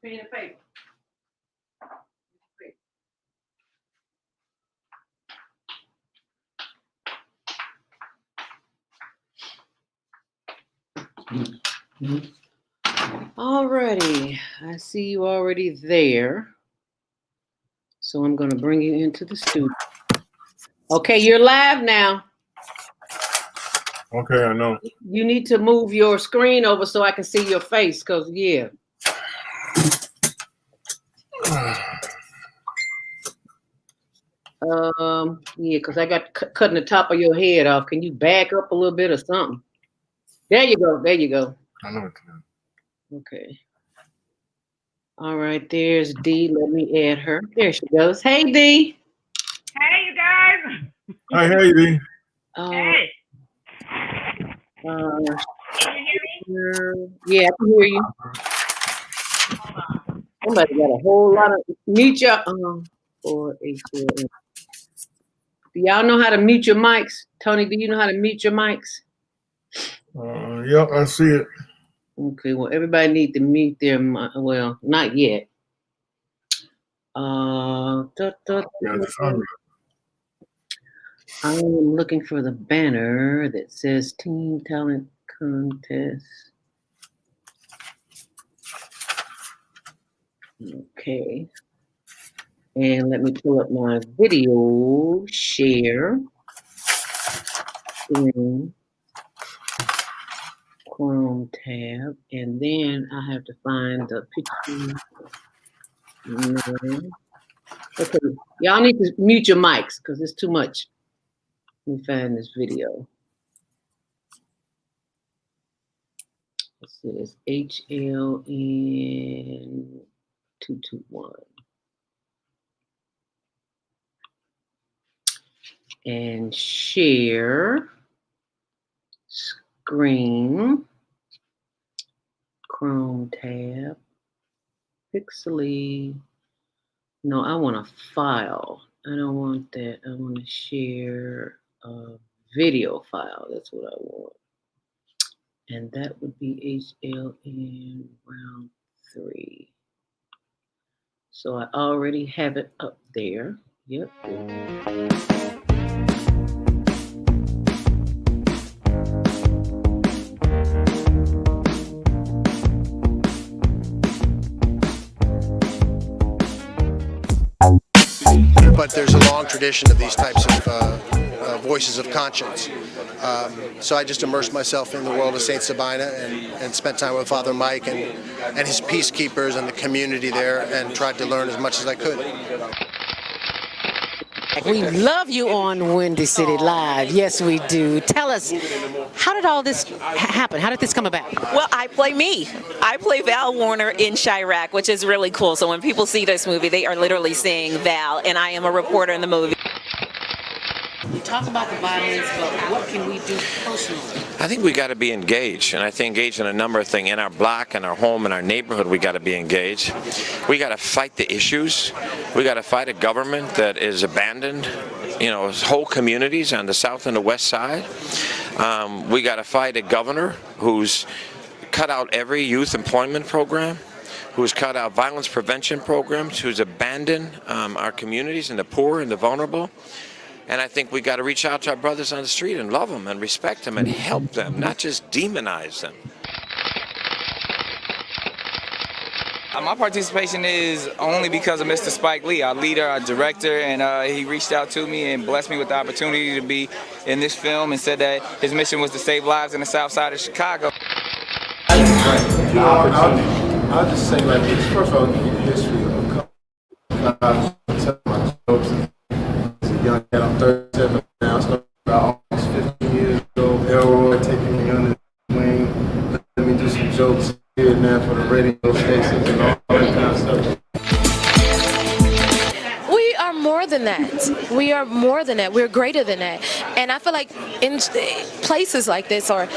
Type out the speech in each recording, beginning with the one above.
pen and paper. Alrighty, I see you already there. So I'm going to bring you into the studio. Okay, you're live now. Okay, I know. You need to move your screen over so I can see your face, because, yeah. Yeah, because I got cutting the top of your head off. Can you back up a little bit or something? There you go. There you go. I know. Okay. All right, there's Dee. Let me add her. There she goes. Hey, Dee. Hey, you guys. Hi, hey, Dee. Hey. Can you hear me? Yeah, I can hear you. Somebody got a whole lot of mute your 484. Do y'all know how to mute your mics? Tony, do you know how to mute your mics? Yep, I see it. Okay, well, everybody need to mute their mic. Well, not yet. I'm looking for the banner that says Teen Talent Contest. Okay. And let me pull up my video share. Chrome tab, and then I have to find the picture. Okay, y'all need to mute your mics because it's too much. Let me find this video. Let's see, it's HLN221. And share screen, Chrome tab, Pixely. No, I want a file. I don't want that. I want to share a video file. That's what I want. And that would be HLN round 3. So I already have it up there. Yep. But there's a long tradition of these types of voices of conscience. So I just immersed myself in the world of St. Sabina and spent time with Father Mike and his peacekeepers and the community there and tried to learn as much as I could. We love you on Windy City Live. Yes, we do. Tell us, how did all this happen? How did this come about? Well, I play me. I play Val Warner in Chirac, which is really cool. So when people see this movie, they are literally seeing Val, and I am a reporter in the movie. We talk about the violence, but what can we do personally? I think we got to be engaged, and I think engaged in a number of things. In our block, in our home, in our neighborhood, we got to be engaged. We got to fight the issues. We got to fight a government that is abandoned, whole communities on the south and the west side. We got to fight a governor who's cut out every youth employment program, who's cut out violence prevention programs, who's abandoned our communities and the poor and the vulnerable. And I think we got to reach out to our brothers on the street and love them and respect them and help them, not just demonize them. My participation is only because of Mr. Spike Lee, our leader, our director, and he reached out to me and blessed me with the opportunity to be in this film and said that his mission was to save lives in the south side of Chicago. I'll just say like this. First of all, give you the history of my jokes. Young kid, I'm 37 now, so about almost 15 years ago. Elroy taking me under the wing, let me do some jokes here and there for the radio stations and all that kind of stuff. We are more than that. We are more than that. We're greater than that. And I feel like in places like this, or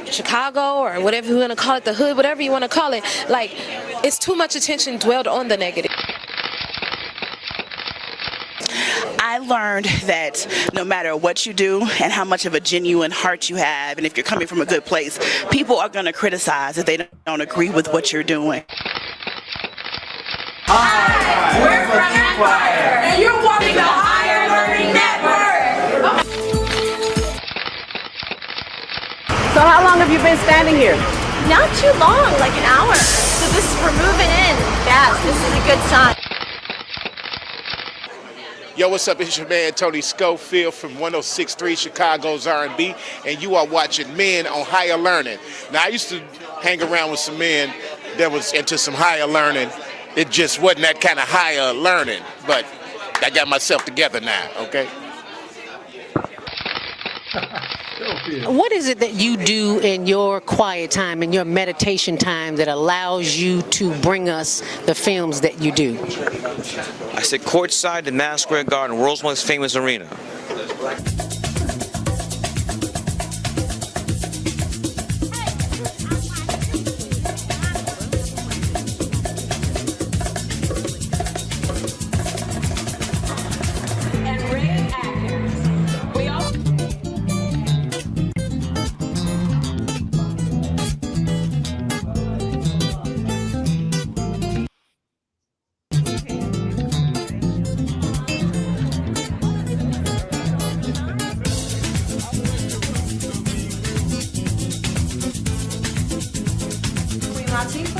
Chicago, or whatever you want to call it, the hood, whatever you want to call it, like, it's too much attention dwelled on the negative. I learned that no matter what you do and how much of a genuine heart you have, and if you're coming from a good place, people are going to criticize if they don't agree with what you're doing. Hi, we're from Empire, and you're watching the Higher Learning Network. So how long have you been standing here? Not too long, like an hour. So we're moving in fast. This is a good sign. Yo, what's up? It's your man Tony Schofield from 106.3 Chicago's R&B, and you are watching Men on Higher Learning. Now, I used to hang around with some men that was into some higher learning. It just wasn't that kind of higher learning, but I got myself together now, okay? What is it that you do in your quiet time, in your meditation time, that allows you to bring us the films that you do? I sit courtside in Madison Square Garden, world's most famous arena.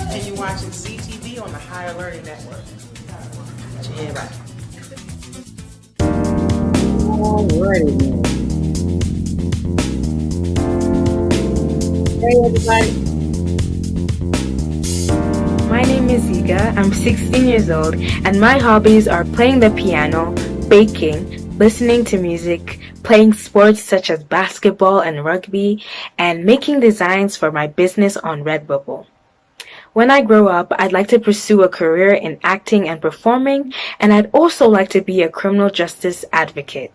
And you're watching CTV on the Higher Learning Network. Put your head right. Alrighty. Hey everybody. My name is Ziga. I'm 16 years old, and my hobbies are playing the piano, baking, listening to music, playing sports such as basketball and rugby, and making designs for my business on Redbubble. When I grow up, I'd like to pursue a career in acting and performing, and I'd also like to be a criminal justice advocate.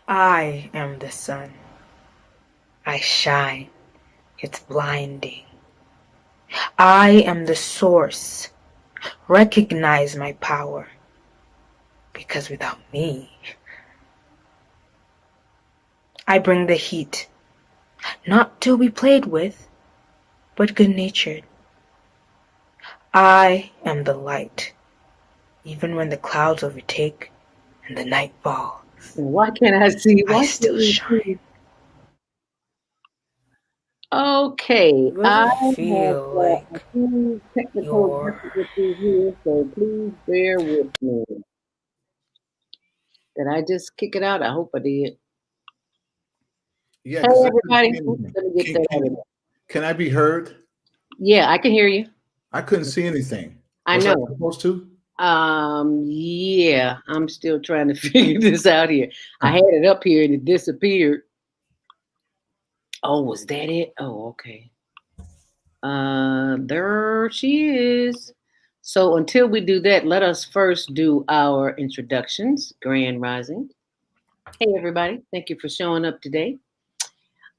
I am the sun. I shine. It's blinding. I am the source. Recognize my power. Because without me, I bring the heat. Not to be played with, but good-natured. I am the light, even when the clouds overtake and the night falls. Why can't I see? I still shine. Okay, I feel like a few technical difficulties here, so please bear with me. Did I just kick it out? I hope I did. Yeah, Hey 'cause I everybody, couldn't let me get that out of there. can I be heard? Yeah, I can hear you. I couldn't see anything. I Was know. supposed to? Yeah, I'm still trying to figure this out here. I had it up here and it disappeared. Oh, was that it? Oh, okay. There she is. So until we do that, let us first do our introductions. Grand Rising. Hey everybody, thank you for showing up today.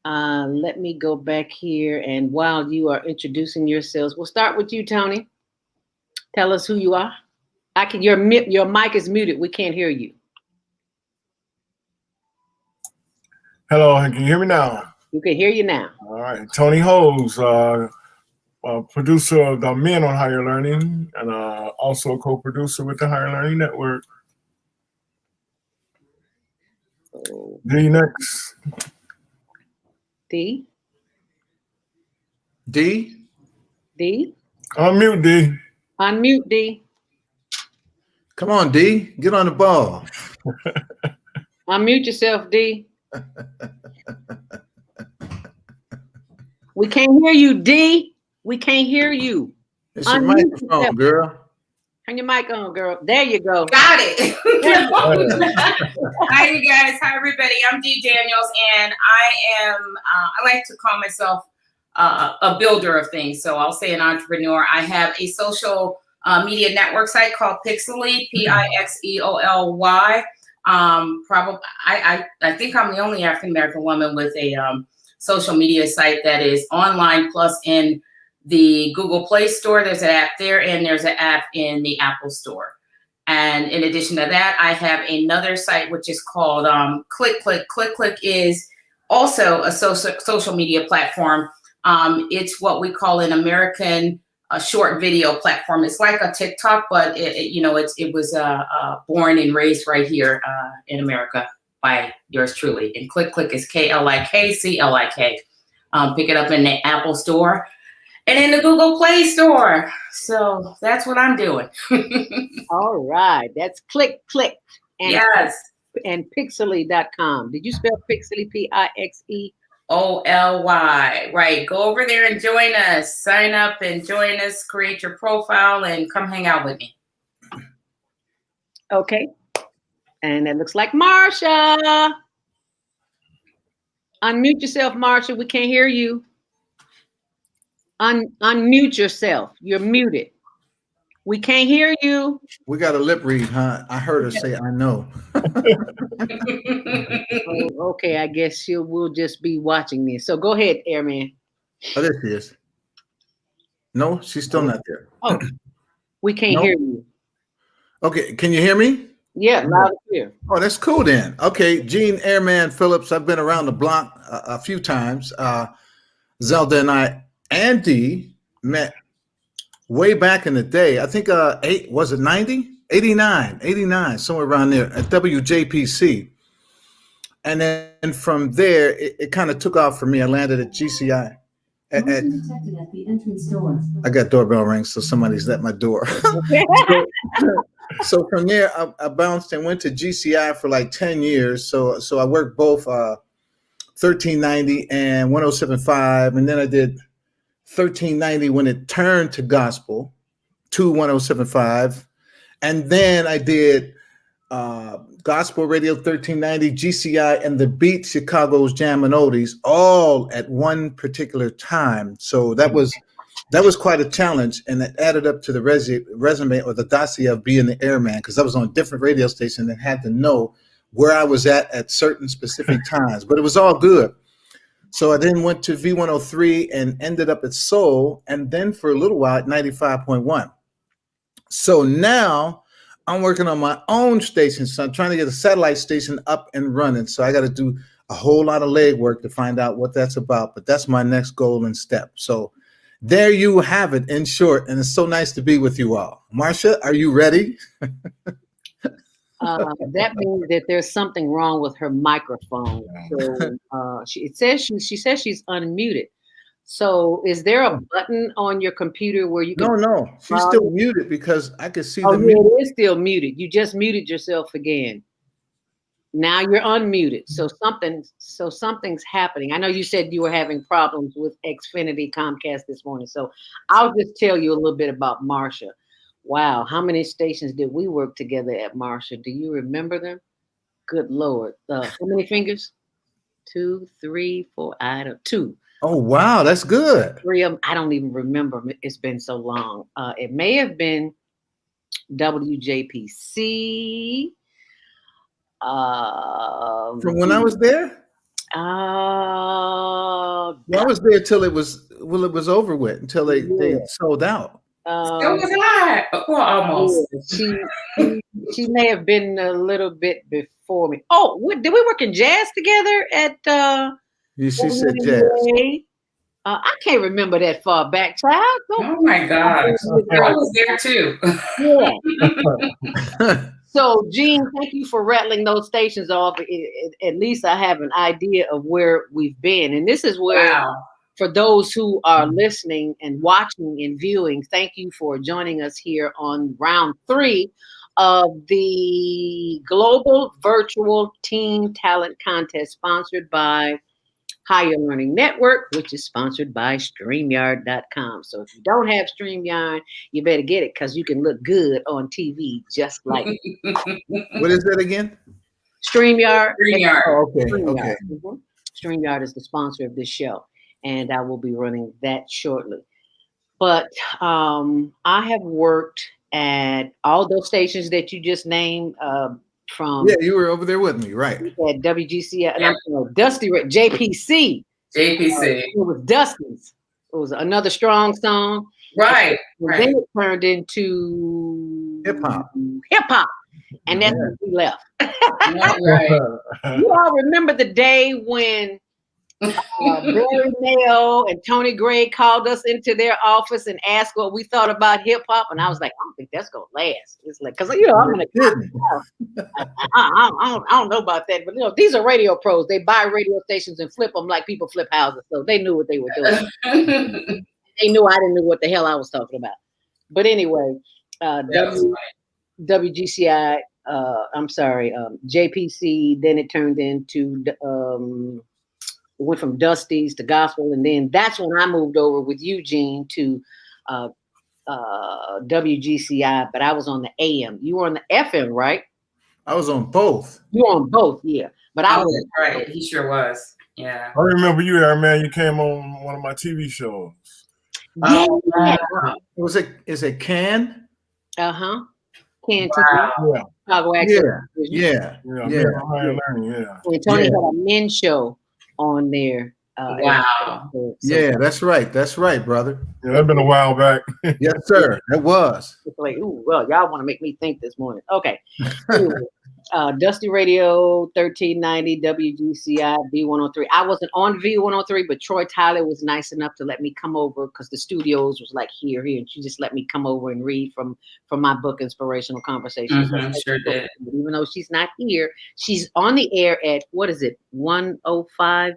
Let me go back here, and while you are introducing yourselves, we'll start with you, Tony. Tell us who you are. Your mic is muted. We can't hear you. Hello, can you hear me now? You can hear you now. All right, Tony Hose, producer of the Men on Higher Learning, and also co-producer with the Higher Learning Network. D next. D. D? D. Unmute D. Unmute D. Come on, D. Get on the ball. Unmute yourself, D. We can't hear you, D. We can't hear you. It's your microphone, girl. Turn your mic on, girl. There you go. Got it. Hi, you guys. Hi, everybody. I'm Dee Daniels, and I like to call myself a builder of things. So I'll say an entrepreneur. I have a social media network site called Pixely, Pixeoly. I think I'm the only African-American woman with a social media site that is online plus in the Google Play Store. There's an app there, and there's an app in the Apple Store. And in addition to that, I have another site which is called Click Click. Click Click is also a social media platform. It's what we call an American a short video platform. It's like a TikTok, but it was born and raised right here in America by yours truly. And Click is KLIKCLIK. Pick it up in the Apple Store and in the Google Play Store. So that's what I'm doing. All right, that's Click. And yes. And Pixely.com. Did you spell Pixely PIXE? OLY. Right. Go over there and join us. Sign up and join us. Create your profile and come hang out with me. Okay. And it looks like Marsha. Unmute yourself, Marsha. We can't hear you. Unmute yourself. You're muted. We can't hear you. We got a lip read, huh? I heard her say, I know. Oh, okay, I guess we'll just be watching this. So go ahead, Airman. Oh, there she is. No, she's still not there. Oh, we can't hear you. Okay, can you hear me? Yeah, loud and clear. Oh, that's cool then. Okay, Gene Airman Phillips. I've been around the block a few times. Zelda and I, Andy, met way back in the day. I think 89, somewhere around there at WJPC. And then from there, it kind of took off for me. I landed at GCI. At the entrance door. I got doorbell rings, so somebody's at my door. So from there, I bounced and went to GCI for like 10 years. So I worked both 1390 and 107.5, and then I did 1390 when it turned to gospel to 107.5, and then I did gospel radio 1390, GCI, and the Beat, Chicago's Jam and Oldies, all at one particular time. So that was quite a challenge, and it added up to the resume or the dossier of being the airman, because I was on a different radio station and had to know where I was at certain specific times. But it was all good. So I then went to V103 and ended up at Soul, and then for a little while at 95.1. So now I'm working on my own station. So I'm trying to get a satellite station up and running. So I got to do a whole lot of legwork to find out what that's about. But that's my next goal and step. So there you have it in short. And it's so nice to be with you all. Marsha, are you ready? That means that there's something wrong with her microphone. So she says she's unmuted. So is there a button on your computer where you can? No, she's still muted because I can see the mute. It is still muted. You just muted yourself again. Now you're unmuted. So something's happening. I know you said you were having problems with Xfinity Comcast this morning. So I'll just tell you a little bit about Marsha. Wow, how many stations did we work together at Marsha? Do you remember them? Good Lord. How many fingers? 2, 3, 4, 2. Oh, wow, that's good. 3 of them. I don't even remember. It's been so long. It may have been WJPC. From when I was there? I was there till it was over with, until they sold out. So was I. Well, almost. She may have been a little bit before me. Oh, did we work in jazz together at? She said jazz. I can't remember that far back, child. Oh my gosh, I was there too. Yeah. So, Gene, thank you for rattling those stations off. At least I have an idea of where we've been, and this is where. Wow. For those who are listening and watching and viewing, thank you for joining us here on round 3 of the Global Virtual Teen Talent Contest, sponsored by Higher Learning Network, which is sponsored by StreamYard.com. So if you don't have StreamYard, you better get it, because you can look good on TV just like What is that again? StreamYard. Oh, okay. StreamYard. Okay. Mm-hmm. StreamYard is the sponsor of this show, and I will be running that shortly. But I have worked at all those stations that you just named. From you were over there with me, right? At WGC, and Dusty JPC. It was Dusty's. It was another strong song. Right. Then it turned into hip hop. And that's when we left. Right. You all remember the day when Barry Mayo and Tony Gray called us into their office and asked what we thought about hip hop, and I was like, I don't think that's gonna last. It's like, cause I'm gonna. I don't know about that, but these are radio pros. They buy radio stations and flip them like people flip houses, so they knew what they were doing. They knew I didn't know what the hell I was talking about. But anyway, WGCI. JPC. Then it turned into. It went from Dusty's to Gospel, and then that's when I moved over with Eugene to WGCI. But I was on the AM. You were on the FM, right? I was on both. You were on both, yeah. But I was right. He sure was. Yeah. I remember you there, man. You came on one of my TV shows. Yeah. Is it Can? Uh-huh. Can wow. Chicago Yeah. And Tony had a men's show on there. Wow. Yeah, that's right, brother. Yeah, that's been a while back. Yes, sir. It was. It's like, ooh, well, y'all want to make me think this morning. Okay. Anyway, Dusty Radio, 1390, WGCI, V103. I wasn't on V103, but Troy Tyler was nice enough to let me come over because the studios was like here, and she just let me come over and read from my book, Inspirational Conversations. Sure did. Even though she's not here, she's on the air at, 105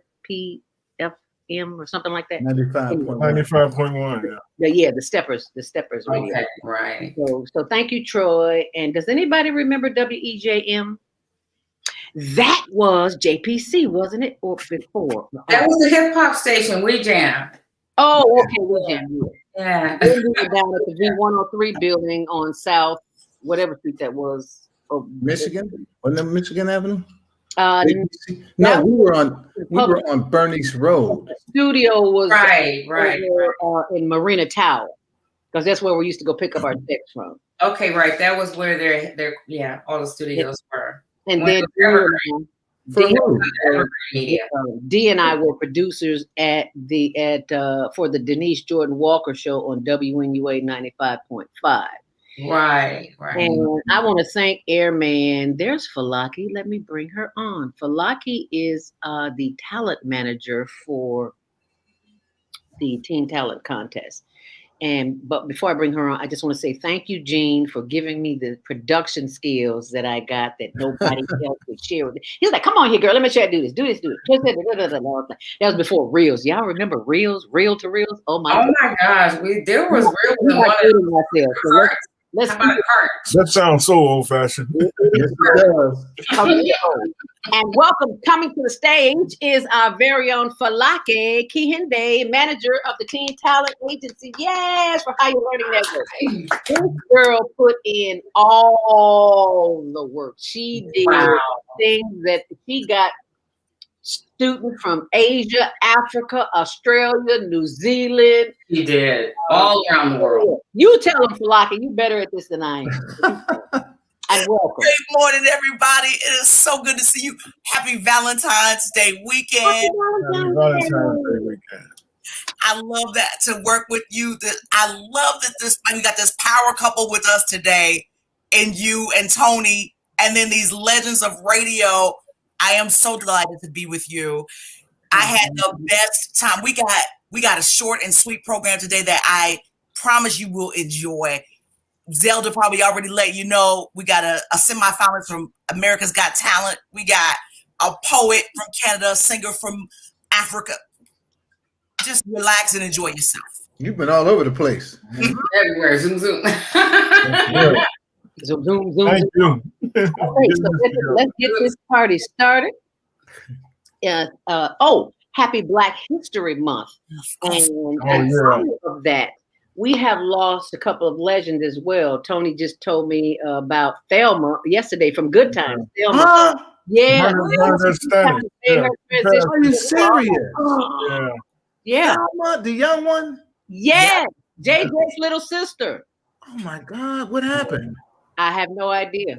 PM or something like that. 95.1. Yeah, the Steppers radio. Okay, right. So thank you, Troy. And does anybody remember WEJM? That was JPC, wasn't it? Or before? That was the hip hop station, We Jam. Oh, okay, We Jam. Yeah. Then we were down at the V103 building on South, whatever street that was. Michigan? Wasn't that Michigan Avenue? No, we were on Bernice Road. The studio was right in Marina Tower, because that's where we used to go pick up our texts from. Okay, right. That was where all the studios were. And then D and I were producers for the Denise Jordan Walker show on WNUA 95.5. Right. And I want to thank Airman. There's Falaki. Let me bring her on. Falaki is the talent manager for the Teen Talent Contest. But before I bring her on, I just want to say thank you, Gene, for giving me the production skills that I got that nobody else would share with me. He was like, come on here, girl. Let me show you do this. That was before Reels. Y'all remember Reels? Reel to Reels? Oh my gosh. There was Reels in one of them. That sounds so old-fashioned. Yes, it does. And welcome, coming to the stage is our very own Falake Kihinde, manager of the Teen Talent Agency. Yes, for Higher Learning Network. This girl put in all the work. She did things that she got students from Asia, Africa, Australia, New Zealand. She did. All around the world. You tell them, Falake, you better at this than I am. And welcome. Great morning, everybody. It is so good to see you. Happy Valentine's Day weekend. Happy Valentine's Day weekend. I love that, to work with you. I love that we got this power couple with us today, and you and Tony, and then these legends of radio. I am so delighted to be with you. I had the best time. We got a short and sweet program today that I promise you will enjoy. Zelda probably already let you know. We got a semifinalist from America's Got Talent. We got a poet from Canada, a singer from Africa. Just relax and enjoy yourself. You've been all over the place. Everywhere. Zoom. Zoom. Thank you. Okay, so let's get this party started. Happy Black History Month. And of that, we have lost a couple of legends as well. Tony just told me about Thelma yesterday from Good Times. Thelma. Yeah. Are you serious? Yeah. Thelma, the young one? Yeah. JJ's little sister. Oh my God. What happened? I have no idea.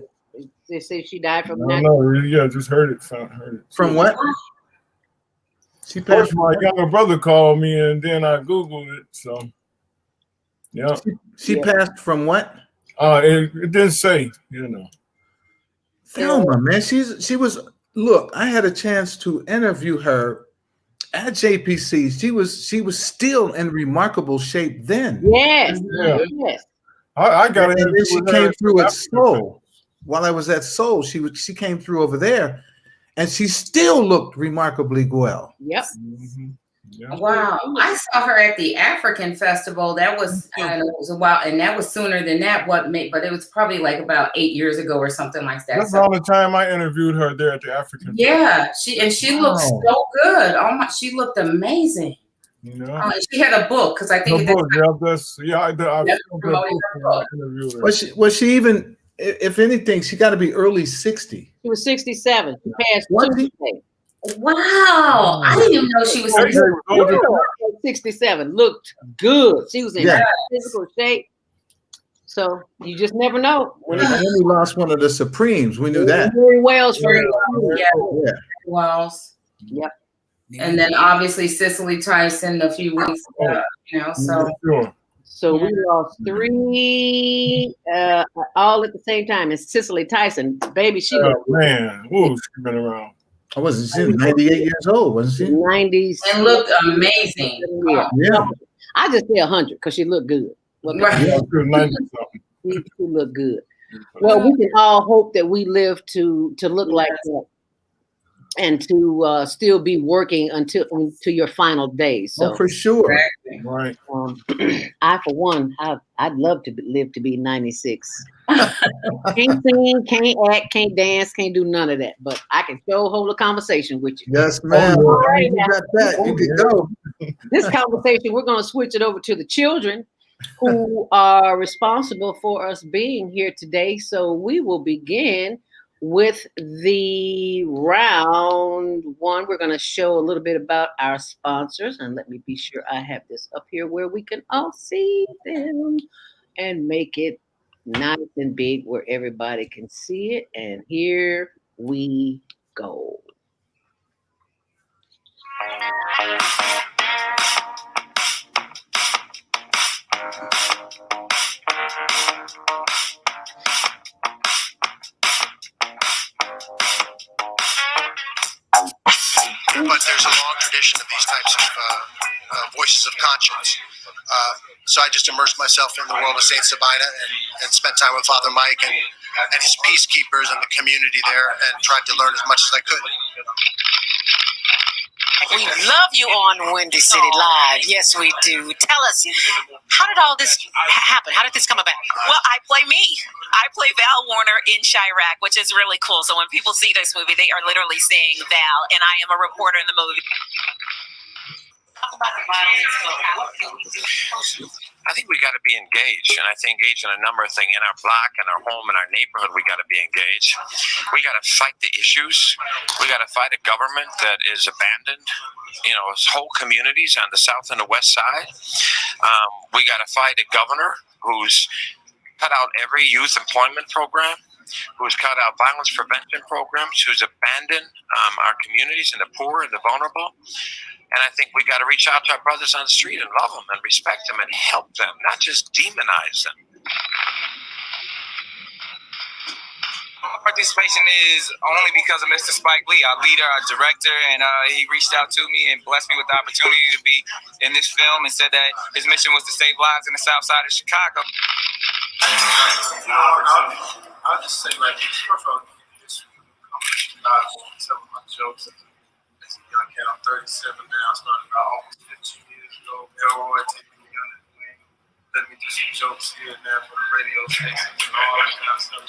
They say she died from just heard it. From what? She passed. My younger brother called me, and then I Googled it. So, yeah. She passed from what? It didn't say. Thelma, man, she was. Look, I had a chance to interview her at JPC. She was still in remarkable shape then. Yes, Yeah. yes. I got And it. then she came through at Soul. While I was at Soul, she came through over there, and she still looked remarkably well. Yep. Wow, I saw her at the African Festival. That was, I know it was a while, and that was sooner than that. But it was probably like about 8 years ago or something like that. That's So, all the time I interviewed her there at the African. yeah, she looked Wow. so good. Oh my, she looked amazing. You know? She had a book because I think Her book, I That's promoting her book. interviewed her. Was she even? If anything, she got to be early 60. She was 67. She passed Tuesday. Wow, I didn't even know she was. Girl at 67 looked good. She was in physical shape. So you just never know. And then we lost one of the Supremes. We knew that. Very Wells for Yeah. Wells. Yep. And then obviously Cicely Tyson a few weeks ago, So we lost 3 all at the same time. And Cicely Tyson, baby, she looked man, ooh, she's been around. I wasn't she 98 years old, wasn't she? 90s. And looked amazing. Yeah. I just say 100 because she looked good. Right. Yeah, she was 90 something. She looked good. Well, we can all hope that we live to look like that and to still be working until your final days. So for sure. Right. I, for one, I'd love to live to be 96. Can't sing, can't act, can't dance, can't do none of that. But I can sure hold a conversation with you. Yes, ma'am. All right, You got that. You can go. This conversation, we're going to switch it over to the children who are responsible for us being here today. So we will begin with the round one. We're going to show a little bit about our sponsors, and let me be sure I have this up here where we can all see them and make it nice and big where everybody can see it. And here we go. But there's a long tradition of these types of voices of conscience. So I just immersed myself in the world of St. Sabina and spent time with Father Mike and his peacekeepers and the community there and tried to learn as much as I could. We love you on Windy City Live. Yes, we do. Tell us, how did all this happen? How did this come about? Well, I play me. I play Val Warner in Chirac, which is really cool. So when people see this movie, they are literally seeing Val, and I am a reporter in the movie. I think we got to be engaged, and I think engaged in a number of things in our block, in our home, in our neighborhood. We got to be engaged. We got to fight the issues. We got to fight a government that is abandoned. You know, whole communities on the south and the west side. We got to fight a governor who's cut out every youth employment program, who's cut out violence prevention programs, who's abandoned our communities and the poor and the vulnerable. And I think we got to reach out to our brothers on the street and love them and respect them and help them, not just demonize them. Participation is only because of Mr. Spike Lee, our leader, our director, and he reached out to me and blessed me with the opportunity to be in this film and said that his mission was to save lives in the south side of Chicago. I'll just say like this. First of all, some of my jokes. As a young cat, I'm 37 now. I started about almost 15 years ago. Elroy taking me under the wing. Let me do some jokes here and there for the radio stations and all that kind of stuff.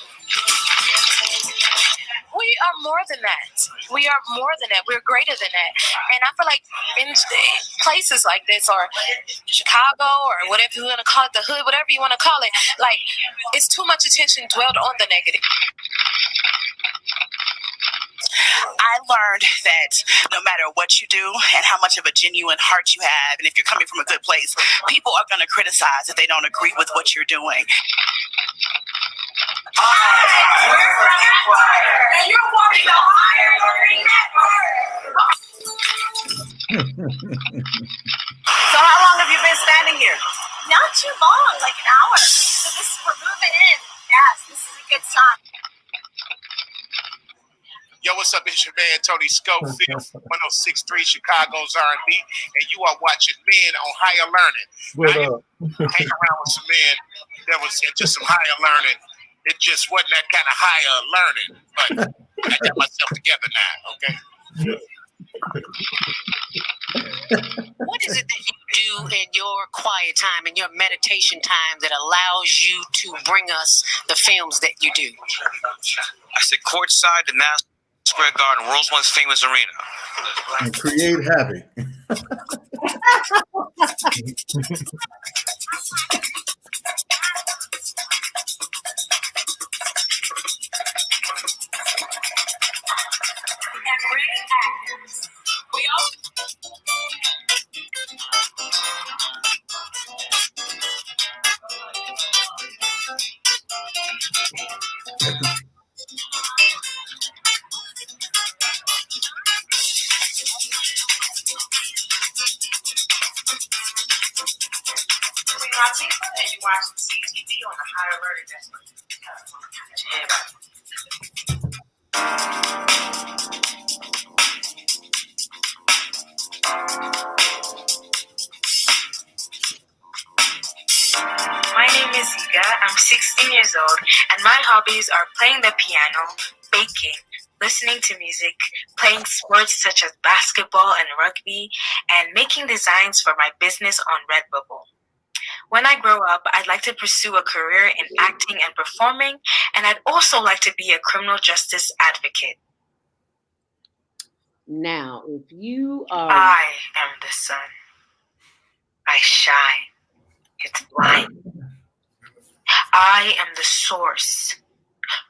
We are more than that. We are more than that. We're greater than that. And I feel like in places like this, or Chicago, or whatever you want to call it, the hood, whatever you want to call it, like, it's too much attention dwelled on the negative. I learned that no matter what you do and how much of a genuine heart you have, and if you're coming from a good place, people are going to criticize if they don't agree with what you're doing. We're from Empire, and you're watching the Higher Learning Network. So how long have you been standing here? Not too long, like an hour. So we're moving in. Yes, this is a good sign. Yo, what's up? It's your man Tony Schofield from 106.3 Chicago's R&B, and you are watching Men on Higher Learning. What I up? hang around with some men that was into some higher learning. It just wasn't that kind of higher learning, but I got myself together now. Okay. What is it that you do in your quiet time, in your meditation time, that allows you to bring us the films that you do? I sit courtside in Madison Square Garden, world's most famous arena. And create havoc. And you watch CTV on the Higher Learning Network. My name is Ziga. I'm 16 years old, and my hobbies are playing the piano, baking, listening to music, playing sports such as basketball and rugby, and making designs for my business on Redbubble. When I grow up, I'd like to pursue a career in acting and performing, and I'd also like to be a criminal justice advocate. Now, if you are... I am the sun. I shine. It's light. I am the source.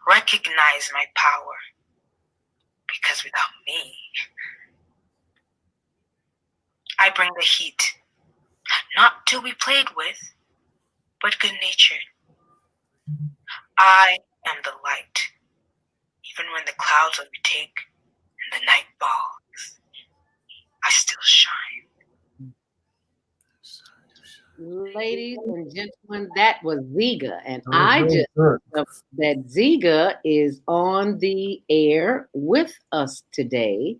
Recognize my power. Because without me, I bring the heat. Not to be played with, but good-natured. I am the light. Even when the clouds overtake and the night falls, I still shine. Ladies and gentlemen, that was Ziga, and I just that Ziga is on the air with us today.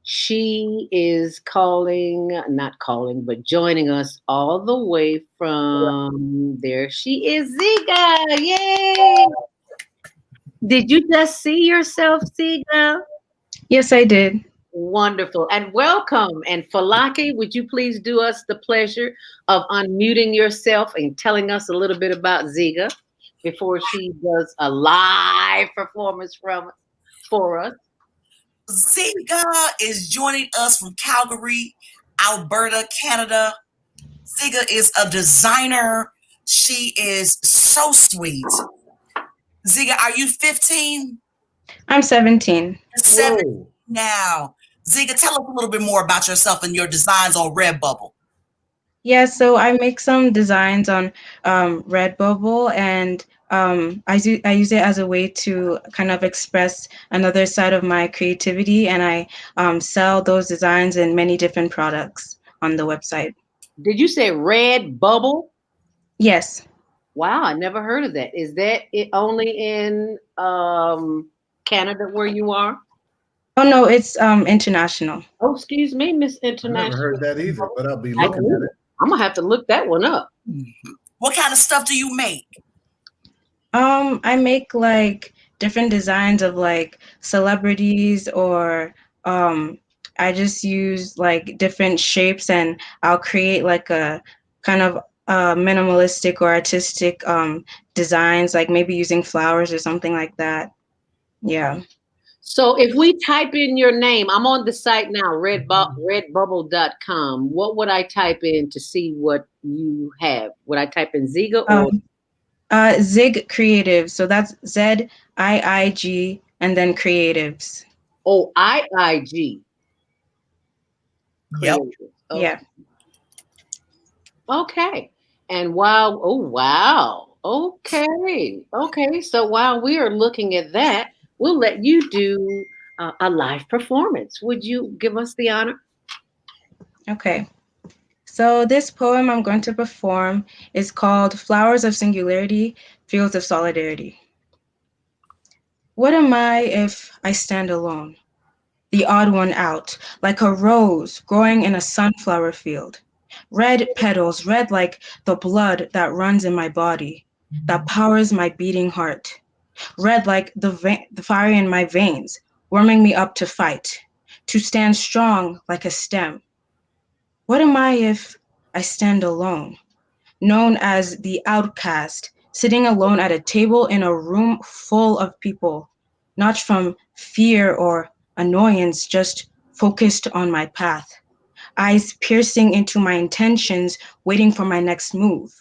She is not calling, but joining us all the way from there. She is Ziga. Yay! Did you just see yourself, Ziga? Yes, I did. Wonderful. And welcome. And Falake, would you please do us the pleasure of unmuting yourself and telling us a little bit about Ziga before she does a live performance for us? Ziga is joining us from Calgary, Alberta, Canada. Ziga is a designer. She is so sweet. Ziga, are you 15? I'm 17. 7 now. Ziga, tell us a little bit more about yourself and your designs on Redbubble. Yeah, so I make some designs on Redbubble, and I use it as a way to kind of express another side of my creativity, and I sell those designs in many different products on the website. Did you say Redbubble? Yes. Wow, I never heard of that. Is that it only in Canada where you are? Oh no, it's international. Oh, excuse me, Miss International. I've never heard that either, but I'll be looking at it. I'm gonna have to look that one up. What kind of stuff do you make? I make like different designs of like celebrities, or I just use like different shapes, and I'll create like a kind of minimalistic or artistic designs, like maybe using flowers or something like that. Yeah. So if we type in your name, I'm on the site now, redbubble.com. What would I type in to see what you have? Would I type in Ziga or Zig Creatives? So that's ZIIG and then Creatives. Oh, IIG. Yep. Okay. Yeah. Okay. And wow. Okay. So while we are looking at that, we'll let you do a live performance. Would you give us the honor? Okay. So this poem I'm going to perform is called Flowers of Singularity, Fields of Solidarity. What am I if I stand alone? The odd one out, like a rose growing in a sunflower field. Red petals, red like the blood that runs in my body, that powers my beating heart. Red like the fire in my veins, warming me up to fight, to stand strong like a stem. What am I if I stand alone, known as the outcast, sitting alone at a table in a room full of people, not from fear or annoyance, just focused on my path, eyes piercing into my intentions, waiting for my next move.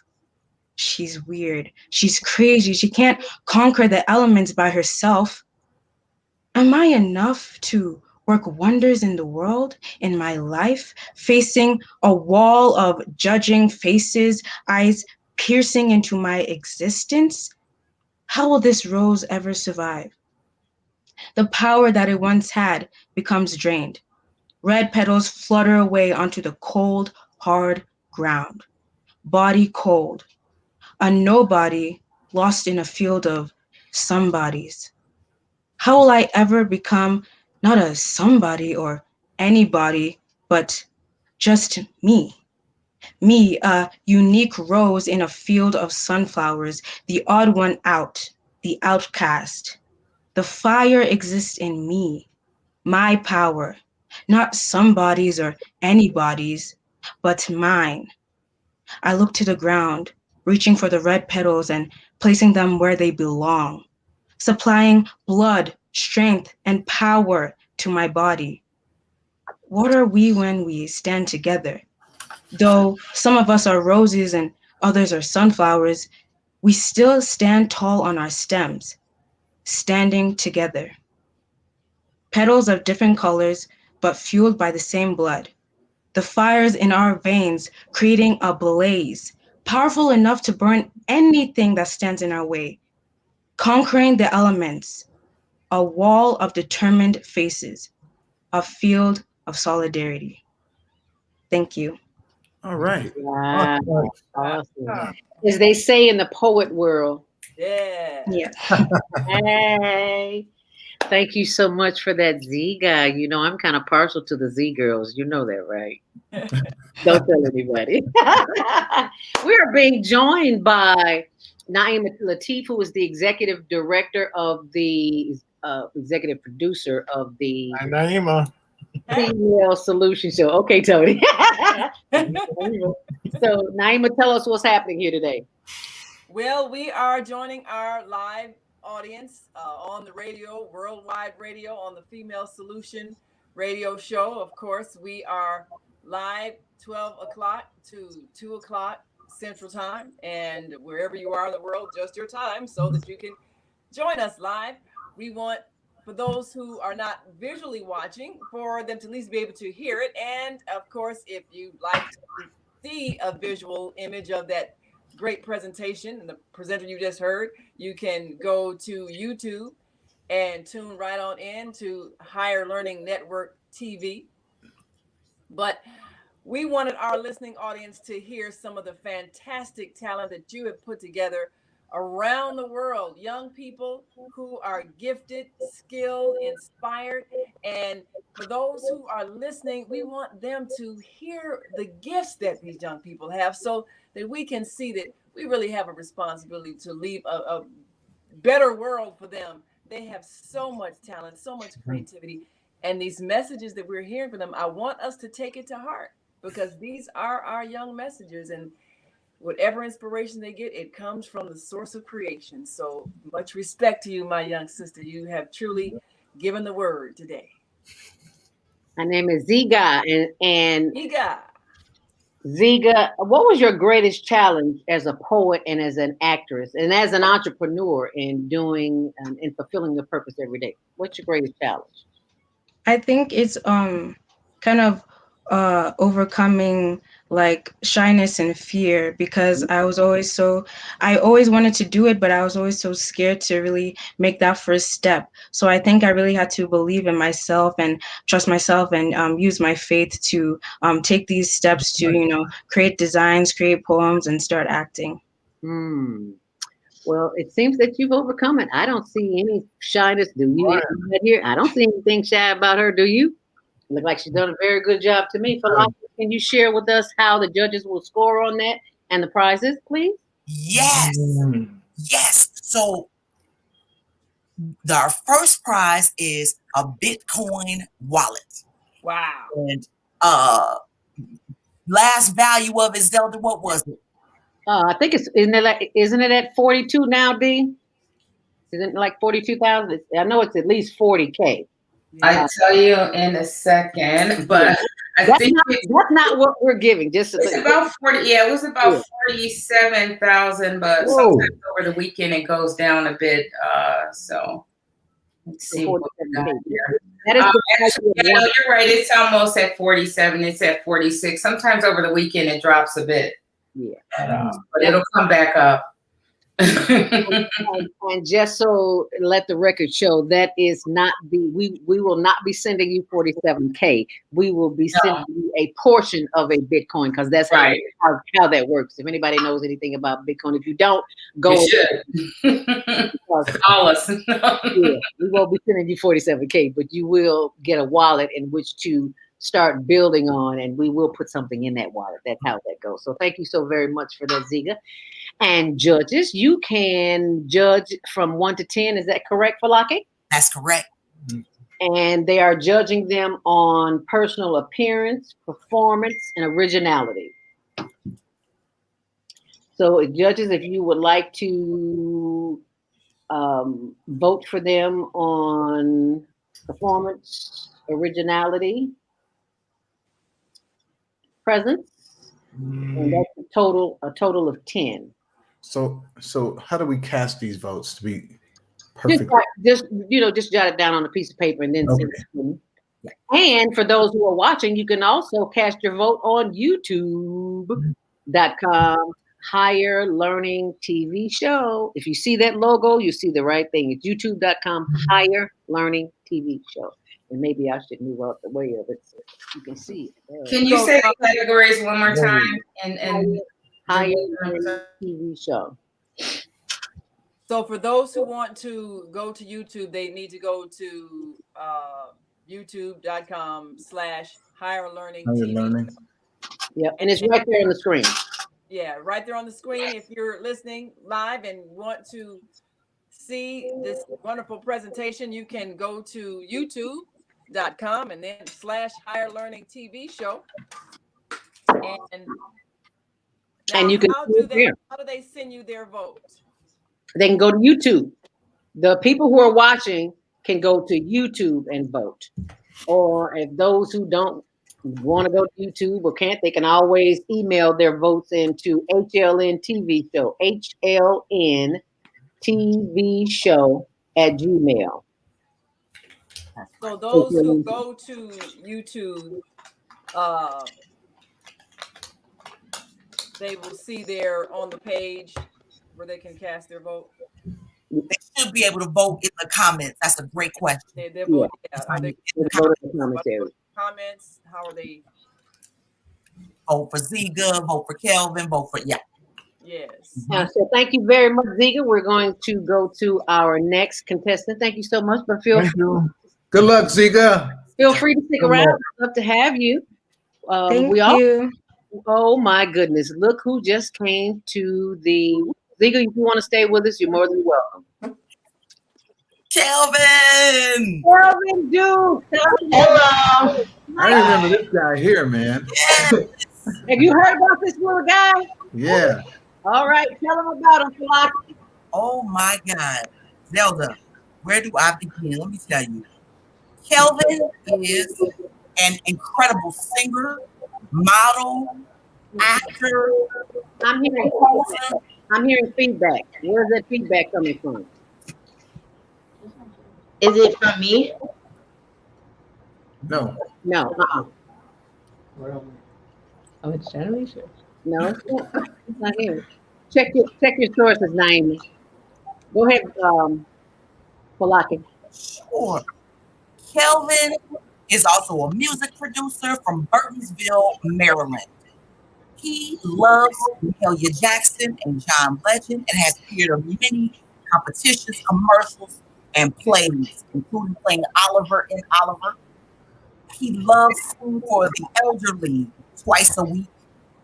She's weird. She's crazy. She can't conquer the elements by herself. Am I enough to work wonders in the world, in my life, facing a wall of judging faces, eyes piercing into my existence? How will this rose ever survive? The power that it once had becomes drained. Red petals flutter away onto the cold, hard ground. Body cold. A nobody lost in a field of somebodies. How will I ever become not a somebody or anybody, but just me? Me, a unique rose in a field of sunflowers, the odd one out, the outcast. The fire exists in me, my power, not somebody's or anybody's, but mine. I look to the ground, reaching for the red petals and placing them where they belong, supplying blood, strength, and power to my body. What are we when we stand together? Though some of us are roses and others are sunflowers, we still stand tall on our stems, standing together. Petals of different colors, but fueled by the same blood. The fires in our veins creating a blaze, powerful enough to burn anything that stands in our way, conquering the elements, a wall of determined faces, a field of solidarity. Thank you. All right. Wow. Awesome. As they say in the poet world. Yeah. Yeah. Hey. Thank you so much for that, Z guy. You know, I'm kind of partial to the Z girls. You know that, right? Don't tell anybody. We are being joined by Naima Latif, who is the executive director of the executive producer of the Naima. Female Solution Show. Okay, Tony. So, Naima, tell us what's happening here today. Well, we are joining our live audience on the radio, worldwide radio, on the Female Solution radio show. Of course, we are live 12 o'clock to 2 o'clock Central Time, and wherever you are in the world, just your time so that you can join us live. We want, for those who are not visually watching, for them to at least be able to hear it. And of course, if you like to see a visual image of that great presentation and the presenter you just heard, you can go to YouTube and tune right on in to Higher Learning Network TV. But we wanted our listening audience to hear some of the fantastic talent that you have put together around the world. Young people who are gifted, skilled, inspired. And for those who are listening, we want them to hear the gifts that these young people have so that we can see that we really have a responsibility to leave a better world for them. They have so much talent, so much creativity. And these messages that we're hearing from them, I want us to take it to heart, because these are our young messengers, and whatever inspiration they get, it comes from the source of creation. So much respect to you, my young sister. You have truly given the word today. My name is Ziga, and Ziga. Ziga, what was your greatest challenge as a poet and as an actress and as an entrepreneur in doing and fulfilling your purpose every day? What's your greatest challenge? I think it's kind of overcoming like shyness and fear, because I always wanted to do it, but I was always so scared to really make that first step. So I think I really had to believe in myself and trust myself and use my faith to take these steps to, create designs, create poems, and start acting. Well, it seems that you've overcome it. I don't see any shyness. Do you? Right. Here, I don't see anything shy about her. Do you? Look like she's done a very good job to me. Falaka, can you share with us how the judges will score on that and the prizes, please? Yes. Yes. So our first prize is a Bitcoin wallet. Wow. And last value of it, Zelda, what was it? I think isn't it at 42 now, D? Isn't it like 42,000? I know it's at least 40K. I'll tell you in a second, but that's not what we're giving. Just it's about 40. Yeah, it was about 47,000, but sometimes over the weekend it goes down a bit. So let's see what we got here. Actually, you're right. It's almost at 47. It's at 46. Sometimes over the weekend it drops a bit. Yeah, but it'll come back up. and just so let the record show, that is not we will not be sending you 47K. We will be sending you a portion of a Bitcoin, because that's right. how that works. If anybody knows anything about Bitcoin, if you don't, go. Call us. We won't be sending you 47K, but you will get a wallet in which to start building on, and we will put something in that wallet. That's how that goes. So thank you so very much for that, Ziga. And judges, you can judge from 1 to 10. Is that correct, Falake? That's correct. And they are judging them on personal appearance, performance, and originality. So judges, if you would like to vote for them on performance, originality, presence, and that's a total of 10. So how do we cast these votes to be perfect? Just jot it down on a piece of paper and then send it to me. And for those who are watching, you can also cast your vote on YouTube.com Higher Learning TV Show. If you see that logo, you see the right thing. It's YouTube.com Higher Learning TV Show. And maybe I should move out the way of it so you can see it. Can you say the categories one more time? And Higher Learning TV Show. So for those who want to go to YouTube, they need to go to youtube.com/Higher Learning TV. Yep, and it's right there on the screen. Yeah, right there on the screen. If you're listening live and want to see this wonderful presentation, you can go to youtube.com and then /Higher Learning TV Show. And you can how do they send you their vote? They can go to YouTube. The people who are watching can go to YouTube and vote. Or if those who don't want to go to YouTube or can't, they can always email their votes into HLN TV Show, HLN TV Show @gmail. So those who go to YouTube, they will see there on the page where they can cast their vote. They should be able to vote in the comments. That's a great question. They vote, Vote in the commentary. Comments, how are they? Vote for Ziga, vote for Kelvin, vote for Yes. So thank you very much, Ziga. We're going to go to our next contestant. Thank you so much, but feel Good luck, Ziga. Feel free to stick around. I'd love to have you. Thank you. Oh my goodness! Look who just came to the Ziga. If you want to stay with us, you're more than welcome. Kelvin! Kelvin Duke! Hello! I remember this guy here, man. Have you heard about this little guy? Yeah. All right, tell him about him, Falake. Oh my God. Zelda, where do I begin? Let me tell you. Kelvin is an incredible singer, model, actor. I'm hearing feedback. Where's that feedback coming from? Is it from me? No. No. Oh, it's generation. No, it's not here. Check your sources, Naomi. Go ahead, Falake. Sure. Kelvin is also a music producer from Burtonsville, Maryland. He loves Mahalia Jackson and John Legend and has appeared in many competitions, commercials, and plays, including playing Oliver in Oliver. He loves food for the elderly twice a week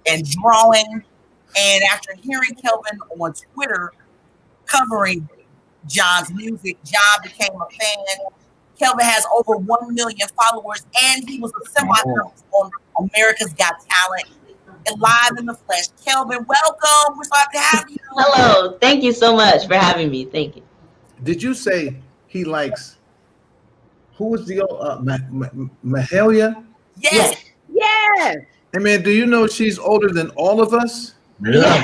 and drawing. And after hearing Kelvin on Twitter covering John's music, John became a fan. Kelvin has over 1 million followers, and he was a semi-finalist on America's Got Talent and live in the flesh. Kelvin, welcome. We're so happy to have you. Hello. Thank you so much for having me. Thank you. Did you say he likes, who was the Mahalia? Yes. Yes. I mean, do you know she's older than all of us? Yeah.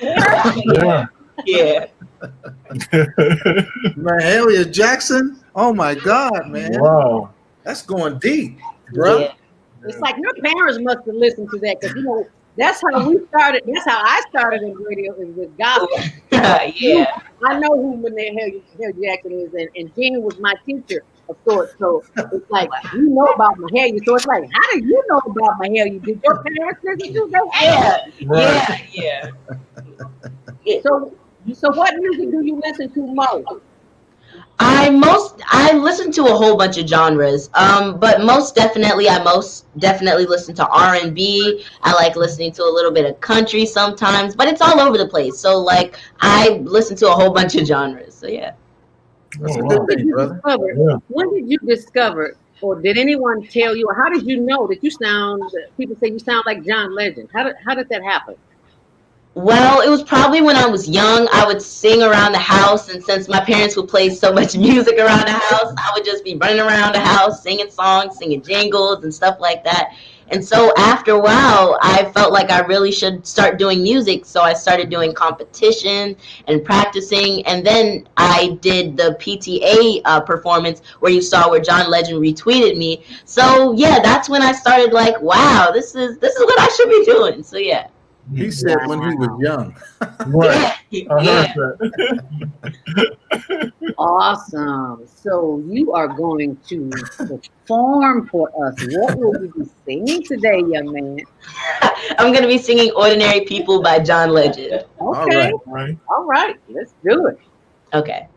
Yeah. Yeah. Mahalia Jackson? Oh my God, man. Wow. That's going deep, bro. Yeah. It's like your parents must have listened to that because, you know, that's how we started. That's how I started in radio, is with gospel. Yeah. I know who Mahalia Jackson is, and Jean was my teacher of sorts. So it's like, you know about Mahalia. So it's like, how do you know about Mahalia? Did your parents listen to that? Yeah. Right. Yeah. Yeah. So what music do you listen to most? I listen to a whole bunch of genres, but most definitely listen to R&B. I like listening to a little bit of country sometimes, but it's all over the place. So like I listen to a whole bunch of genres. So yeah. That's a good thing, brother. Yeah. When did you discover, or did anyone tell you, or how did you know that you sound? People say you sound like John Legend. How did that happen? Well, it was probably when I was young. I would sing around the house, and since my parents would play so much music around the house, I would just be running around the house singing songs, singing jingles and stuff like that. And so after a while, I felt like I really should start doing music. So I started doing competition and practicing. And then I did the PTA performance where you saw where John Legend retweeted me. So yeah, that's when I started like, wow, this is what I should be doing. So yeah. He said when he was young. Right. Yeah. Awesome. So you are going to perform for us. What will you be singing today, young man? I'm going to be singing Ordinary People by John Legend. Okay. Right. All right. Let's do it. Okay.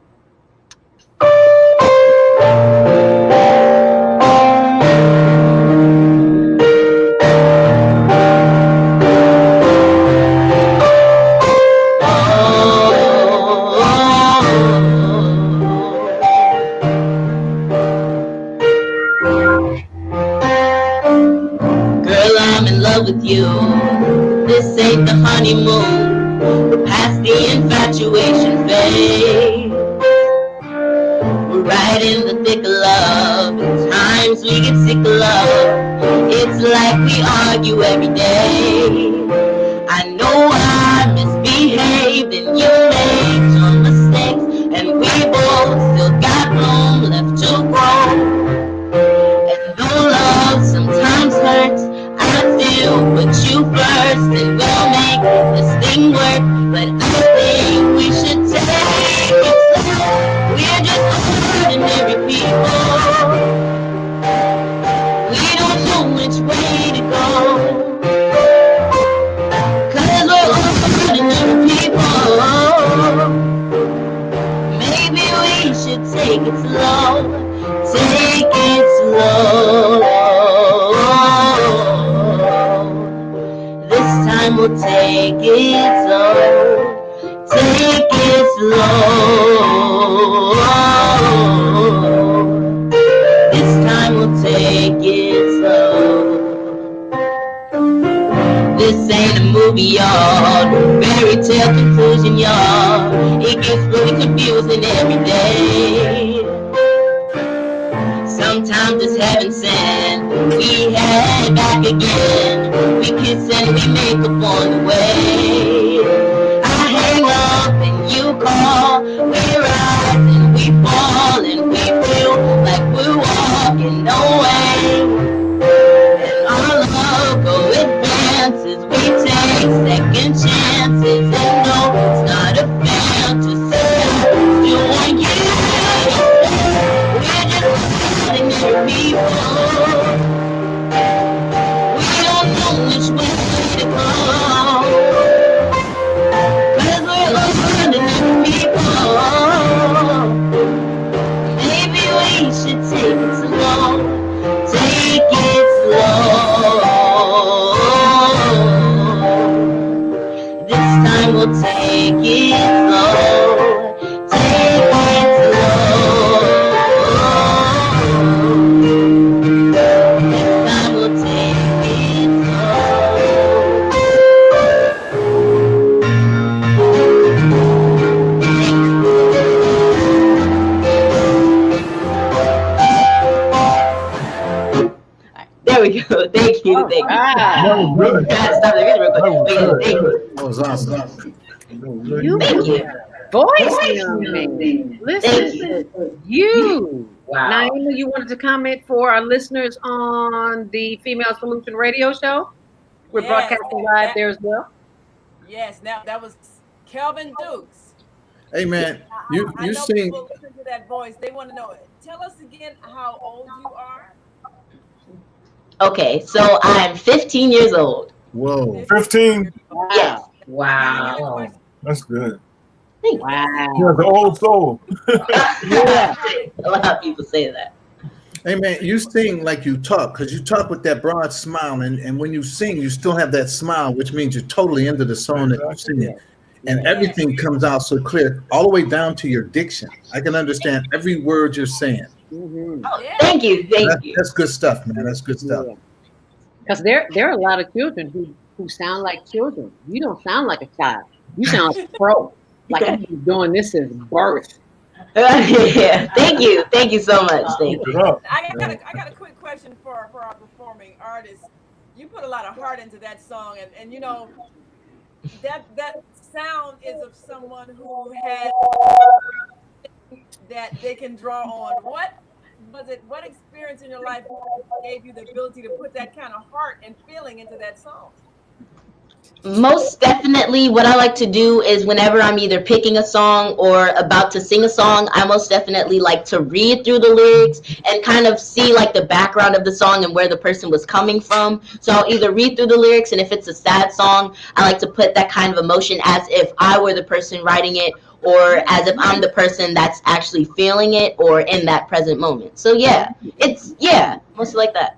With you, this ain't the honeymoon, we're past the infatuation phase. We're right in the thick of love, at times we get sick of love. It's like we argue every day. I know I misbehaved and you made some mistakes, and we both still got room left to grow. And though love sometimes hurts, put you first and we'll make this thing work. But I think we should take it slow. We're just ordinary people. We don't know which way to go, 'cause we're ordinary people. Maybe we should take it slow. Take it slow. We'll take it slow, take it slow. This time we'll take it slow. This ain't a movie, y'all, no fairy tale conclusion, y'all. It gets really confusing every day. Sometimes it's heaven sent, we head back again. We kiss and we make up on the way. I hang up and you call, we rise and we fall, and we feel like we're walking away. And our love go advances, we take second chances, and no, it's not a fantasy. I still want you. We're just ordinary people. We don't know which way to go. will take it slow. Take it slow. This time we'll take it There we go. Thank you. Thank you. That was good. Gotta stop the video real quick. Thank you. That was awesome. Thank you. Voice, young man. Listen, Thank you. Wow. Naima, you wanted to comment for our listeners on the Female Solution radio show? We're Yes, broadcasting live there as well. Yes, now that was Kelvin Dukes. Hey man, I you know sing. people listen to that voice. They want to know. Tell us again how old you are. Okay, so I'm 15 years old. Whoa. 15. Yes. Wow. That's good. Wow. He has an old soul. Yeah. A lot of people say that. Hey man, you sing like you talk, because you talk with that broad smile, and when you sing, you still have that smile, which means you're totally into the song that you're singing. And everything comes out so clear, all the way down to your diction. I can understand every word you're saying. Mm-hmm. Oh, thank you. Thank you. That's good stuff, man. That's good stuff. Because there are a lot of children who sound like children. You don't sound like a child. You sound like a pro. Like I've been doing this since birth. Yeah. Thank you. Thank you so much. Thank you. I got a quick question for our performing artists. You put a lot of heart into that song, and you know that sound is of someone who had that they can draw on. What was it? What experience in your life gave you the ability to put that kind of heart and feeling into that song? Most definitely, what I like to do is whenever I'm either picking a song or about to sing a song, I most definitely like to read through the lyrics and kind of see like the background of the song and where the person was coming from. So I'll either read through the lyrics, and if it's a sad song, I like to put that kind of emotion as if I were the person writing it, or as if I'm the person that's actually feeling it or in that present moment. So yeah, it's mostly like that.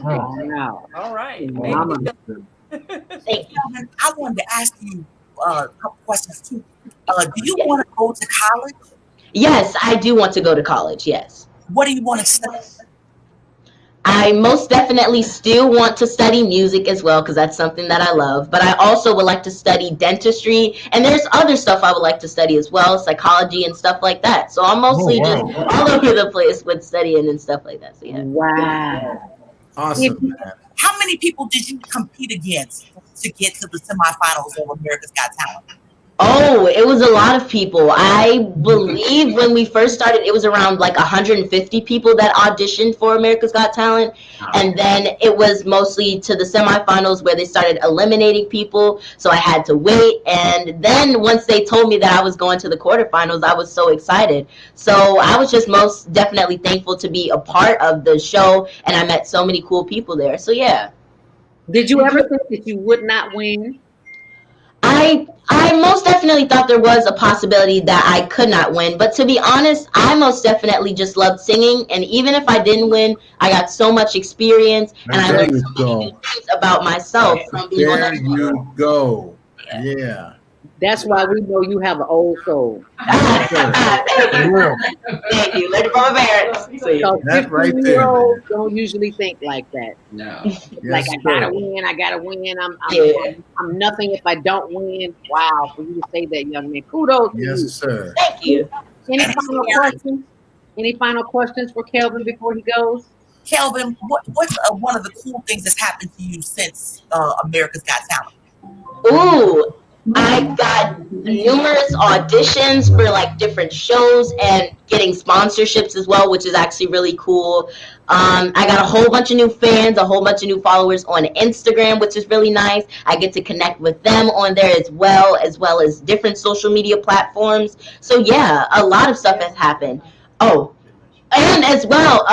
Wow. All right. Thank you. I wanted to ask you a couple questions too. Do you want to go to college? Yes, I do want to go to college. Yes. What do you want to study? I most definitely still want to study music as well, because that's something that I love. But I also would like to study dentistry, and there's other stuff I would like to study as well, psychology and stuff like that. So I'm mostly just all over the place with studying and stuff like that. So yeah. Wow. Awesome. How many people did you compete against to get to the semifinals of America's Got Talent? Oh, it was a lot of people. I believe when we first started, it was around like 150 people that auditioned for America's Got Talent. And then it was mostly to the semifinals where they started eliminating people. So I had to wait. And then once they told me that I was going to the quarterfinals, I was so excited. So I was just most definitely thankful to be a part of the show. And I met so many cool people there. So yeah. Did you ever think that you would not win? I most definitely thought there was a possibility that I could not win, but to be honest, I most definitely just loved singing, and even if I didn't win, I got so much experience, and I learned so many new things about myself from being on that show. There you go. Yeah. That's why we know you have an old soul. Thank you. Learn from my parents. So That's right there. 15-year-olds don't usually think like that. No. Like Yes, I gotta sir. win. I gotta win. Yeah. I'm nothing if I don't win. Wow, for you to say that, young man. Kudos to you. Yes, sir. Thank you. Any final questions? Any final questions for Kelvin before he goes? Kelvin, what's one of the cool things that's happened to you since America's Got Talent? Ooh, I got numerous auditions for like different shows and getting sponsorships as well, which is actually really cool. I got a whole bunch of new fans, a whole bunch of new followers on Instagram, which is really nice. I get to connect with them on there as well as different social media platforms. So yeah, a lot of stuff has happened. Oh, and as well,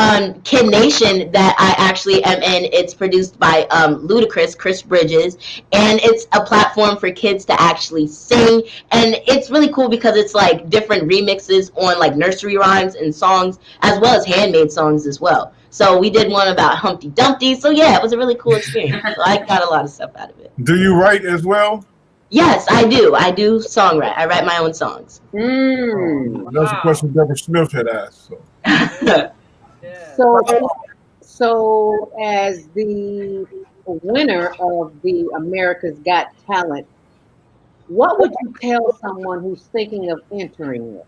Kid Nation that I actually am in, it's produced by Ludacris, Chris Bridges, and it's a platform for kids to actually sing, and it's really cool because it's like different remixes on like nursery rhymes and songs, as well as handmade songs as well. So we did one about Humpty Dumpty, so yeah, it was a really cool experience. So I got a lot of stuff out of it. Do you write as well? Yes, I do. I do songwrite. I write my own songs. That's a question Deborah Smith had asked. So as the winner of the America's Got Talent, what would you tell someone who's thinking of entering it?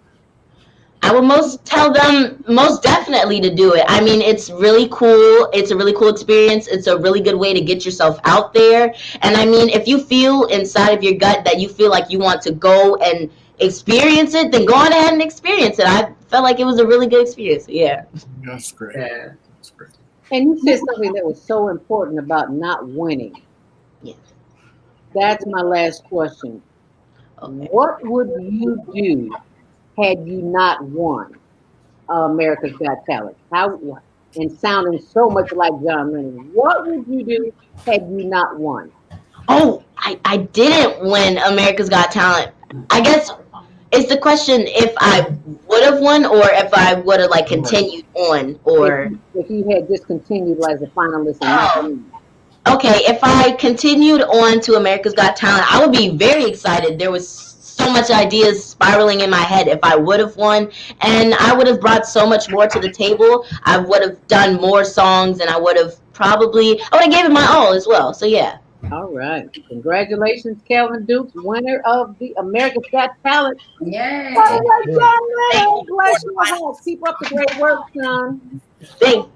I would tell them most definitely to do it. I mean, it's really cool. It's a really cool experience. It's a really good way to get yourself out there. And I mean, if you feel inside of your gut that you feel like you want to go and experience it, then go on ahead and experience it. I felt like it was a really good experience. Yeah. That's great. Yeah. That's great. And you said something that was so important about not winning. Yeah. That's my last question. Okay. What would you do had you not won America's Got Talent? And sounding so much like John Lennon, what would you do had you not won? Oh, I didn't win America's Got Talent. I guess it's the question if I would have won or if I would have like continued on, or if you had just continued as a finalist. Okay, if I continued on to America's Got Talent, I would be very excited. There was so much ideas spiraling in my head if I would have won, and I would have brought so much more to the table. I would have done more songs, and I would have gave it my all as well. So yeah. All right. Congratulations, Kelvin Dukes, winner of the America's Got Talent. Yay. Bless your heart. Keep up the great work, son. Thank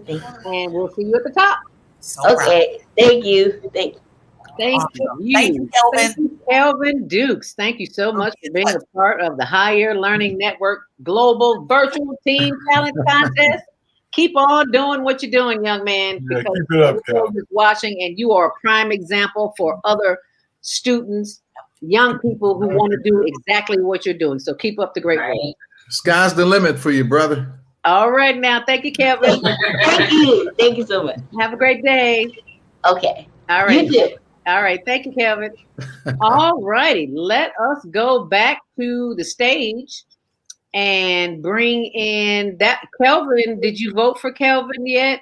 you. And we'll see you at the top. Okay. Thank you. Thank you. Thank you, Kelvin. Thank you, Kelvin Dukes. Thank you so much for being a part of the Higher Learning Network Global Virtual Teen Talent Contest. Keep on doing what you're doing, young man. Yeah, because keep it up, Kelvin. is watching, and you are a prime example for other students, young people who want to do exactly what you're doing. So keep up the great work. Sky's the limit for you, brother. All right, now. Thank you, Kelvin. Thank you. Thank you so much. Have a great day. Okay. All right. You too. All right. Thank you, Kelvin. All righty. Let us go back to the stage and bring in that. Kelvin, did you vote for Kelvin yet?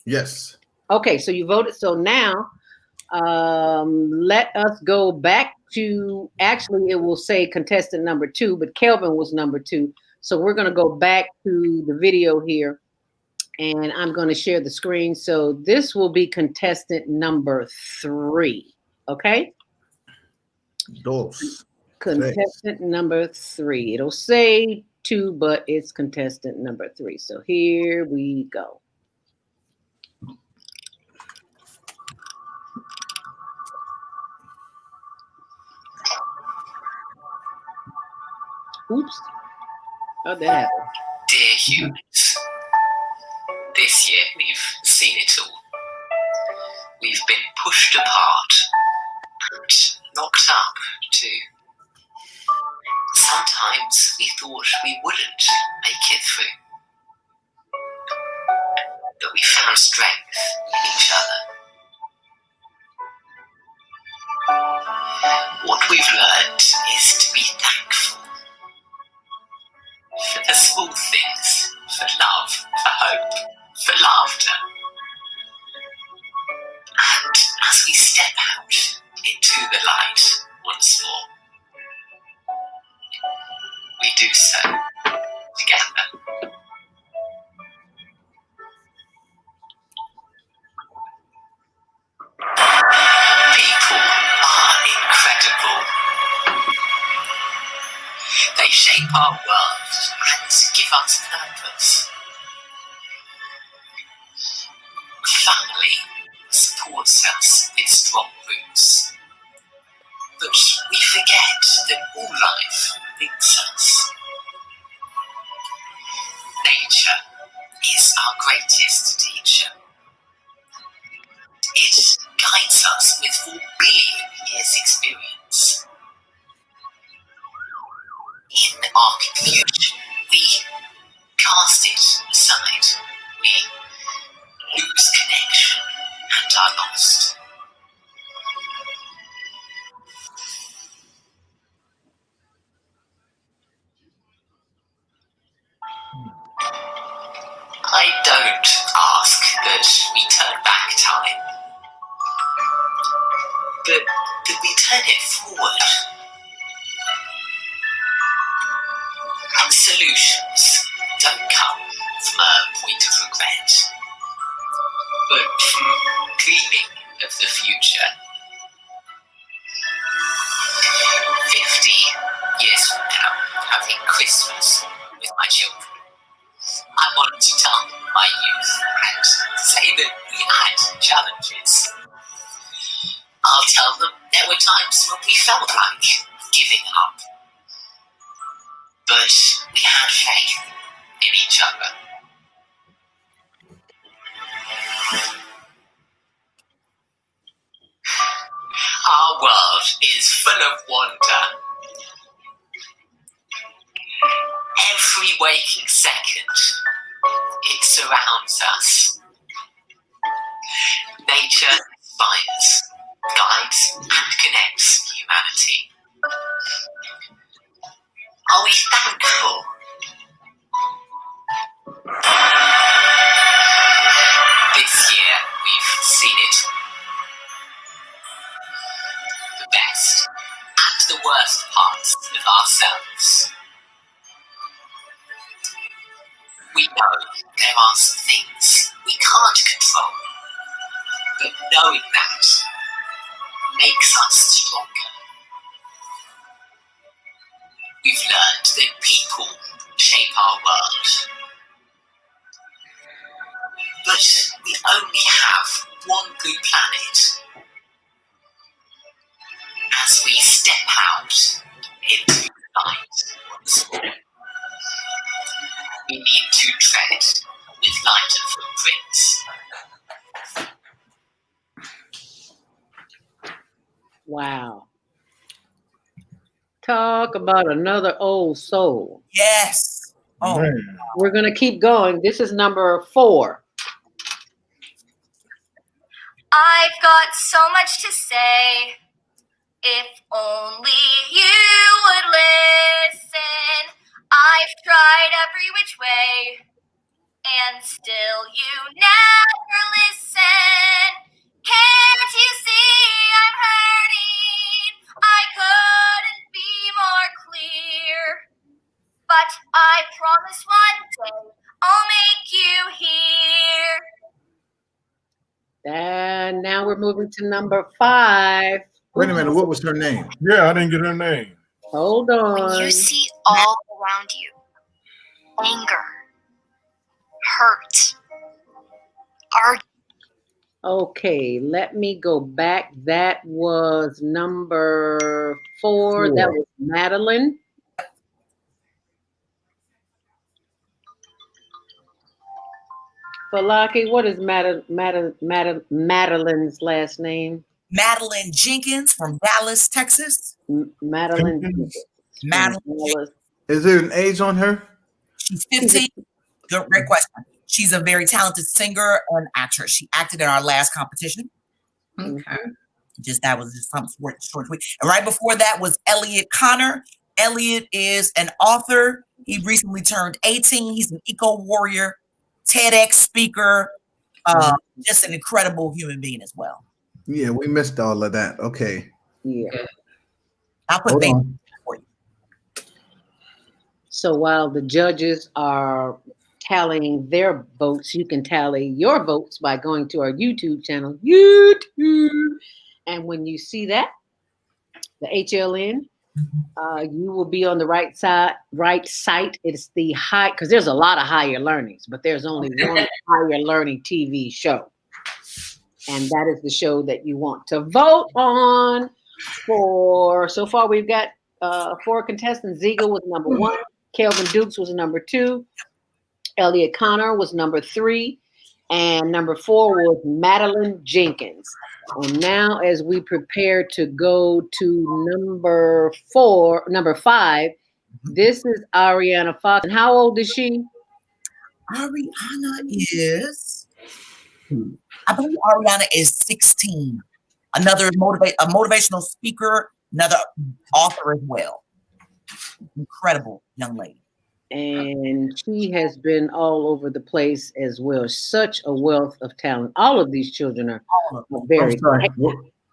Yes. Okay, so you voted. So now let us go back to, actually, it will say contestant number 2, but Kelvin was number 2. So we're going to go back to the video here. And I'm going to share the screen. So this will be contestant number 3. Okay? Dos. Contestant number 3. It'll say 2, but it's contestant number 3. So here we go. Oops. How'd that happen? Dear humans, this year we've seen it all. We've been pushed apart and knocked up too. Sometimes we thought we wouldn't make it through. But we found strength in each other. What we've learned is to be thankful for the small things, for love, for hope, for laughter. And as we step out into the light once more, we do so together. People are incredible. They shape our world and give us purpose. Family supports us with strong roots. But we forget that all life links us. Nature is our greatest teacher. It guides us with 4 billion years' experience. In our confusion, we cast it aside. We lose connection and are lost. I don't ask that we turn back time. but that we turn it forward. And solutions don't come from a point of regret, but from dreaming of the future. 50 years from now, having Christmas with my children, I want to tell them my youth and say that we had challenges. I'll tell them there were times when we felt like giving up, but we had faith in each other. Our world is full of wonder. Every waking second, it surrounds us. Nature inspires, guides, and connects humanity. Are we thankful? This year, we've seen it all. The best and the worst parts of ourselves. We know there are some things we can't control, but knowing that makes us stronger. We've learned that people shape our world, but we only have one blue planet. As we step out into the night once more, we need to tread with lighter footprints. Wow. Talk about another old soul. Yes. Oh, Man. We're going to keep going. This is number 4. I've got so much to say. If only you would listen. I've tried every which way, and still you never listen. Can't you see I'm hurting? I couldn't be more clear. But I promise one day I'll make you hear. And now we're moving to number 5. Wait a minute, what was her name? Yeah, I didn't get her name. Hold on. When you see all around you, anger, hurt, argument. Okay, let me go back. That was number 4. That was Madeline. Falaki, what is Madeline's last name? Madeline Jenkins from Dallas, Texas. Madeline Jenkins. Madeline. Is there an age on her? She's 15. Great question. She's a very talented singer and actress. She acted in our last competition. Okay. That was just some short tweet. And right before that was Elliot Connor. Elliot is an author. He recently turned 18. He's an eco warrior, TEDx speaker, just an incredible human being as well. Yeah, we missed all of that. Okay. Yeah. I'll put Hold things for you. So while the judges are tallying their votes, you can tally your votes by going to our YouTube channel, YouTube. And when you see that, the HLN, you will be on the right site. It's the high, because there's a lot of higher learnings, but there's only one higher learning TV show. And that is the show that you want to vote on for. So far, we've got 4 contestants. Ziga was number 1. Kelvin Dukes was number 2. Elliot Connor was number 3. And number 4 was Madeline Jenkins. And now as we prepare to go to number 5, this is Ariana Fox. And how old is she? Ariana is, I believe Ariana is 16. Another motivational speaker, another author as well. Incredible young lady. And she has been all over the place as well. Such a wealth of talent. All of these children are very.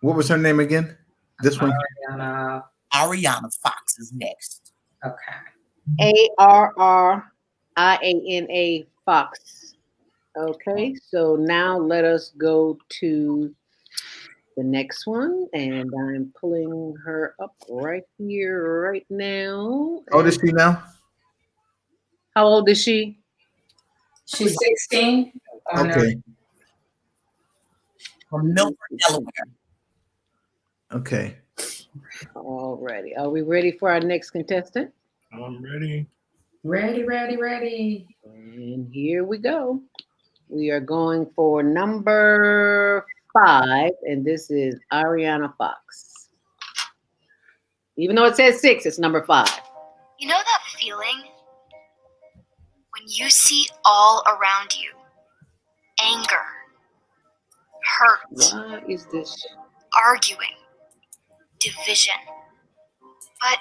What was her name again? This one? Ariana Fox is next. Okay. ARRIANA Fox. Okay, so now let us go to the next one, and I'm pulling her up right here, right now. How old is she now? How old is she? She's 16. Okay. From Milford, Delaware. Okay. Alrighty. Are we ready for our next contestant? I'm ready. Ready. And here we go. We are going for number 5, and this is Ariana Fox. Even though it says 6, it's number 5. You know that feeling when you see all around you anger, hurt, What is this? arguing, division, but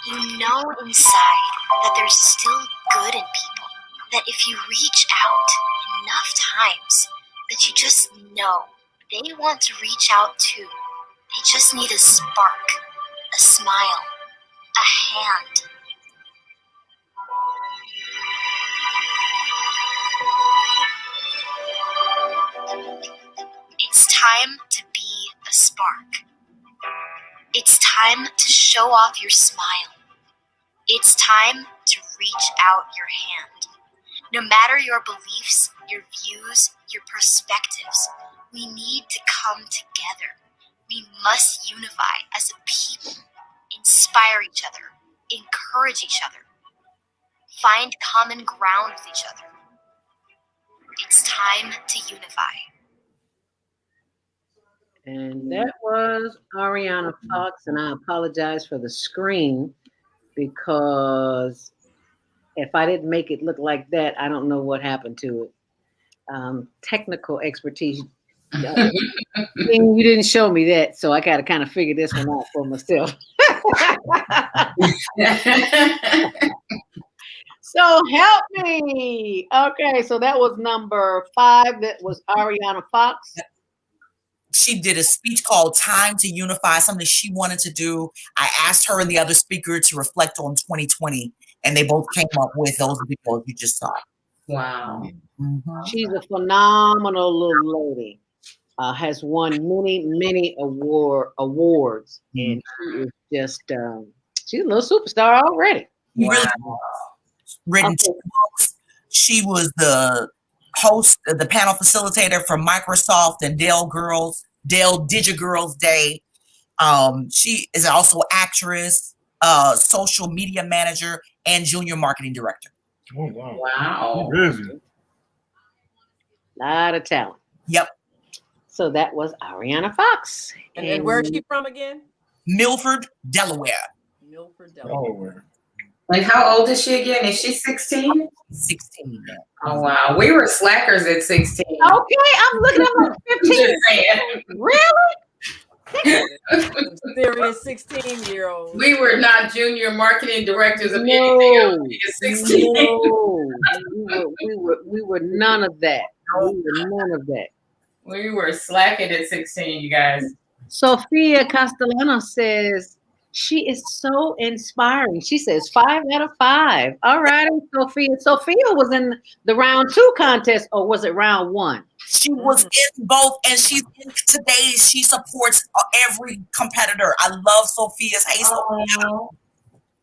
you know inside that there's still good in people, that if you reach out enough times, that you just know they want to reach out too. They just need a spark, a smile, a hand. It's time to be a spark. It's time to show off your smile. It's time to reach out your hand. No matter your beliefs, your views, your perspectives, we need to come together. We must unify as a people, inspire each other, encourage each other, find common ground with each other. It's time to unify. And that was Ariana Fox, and I apologize for the screen because if I didn't make it look like that, I don't know what happened to it. Technical expertise. You didn't show me that, so I got to kind of figure this one out for myself. So help me. Okay, so that was number 5. That was Ariana Fox. She did a speech called Time to Unify, something she wanted to do. I asked her and the other speaker to reflect on 2020, and they both came up with those videos you just saw. Wow. She's a phenomenal little lady. Has won many awards, and she is just she's a little superstar already. Really written 2 books. She was the host, the panel facilitator for Microsoft and Dell DigiGirls Day. She is also actress, social media manager, and junior marketing director. Oh, wow. Wow. Busy. Lot of talent. Yep. So that was Ariana Fox. And where is she from again? Milford, Delaware. Milford, Delaware. Like, how old is she again? Is she 16? 16. Oh, wow. We were slackers at 16. Okay, I'm looking at like 15. Just saying. Really? Serious 16-year-old. We were not junior marketing directors of anything else. She is 16. No, we were none of that. We were none of that. We were slacking at 16, you guys. Sophia Castellano says, she is so inspiring. She says 5 out of 5. All right, Sophia. Sophia was in the round 2 contest, or was it round 1? She was in both, and she's in today. She supports every competitor. I love Sophia's. Hey, Sophia.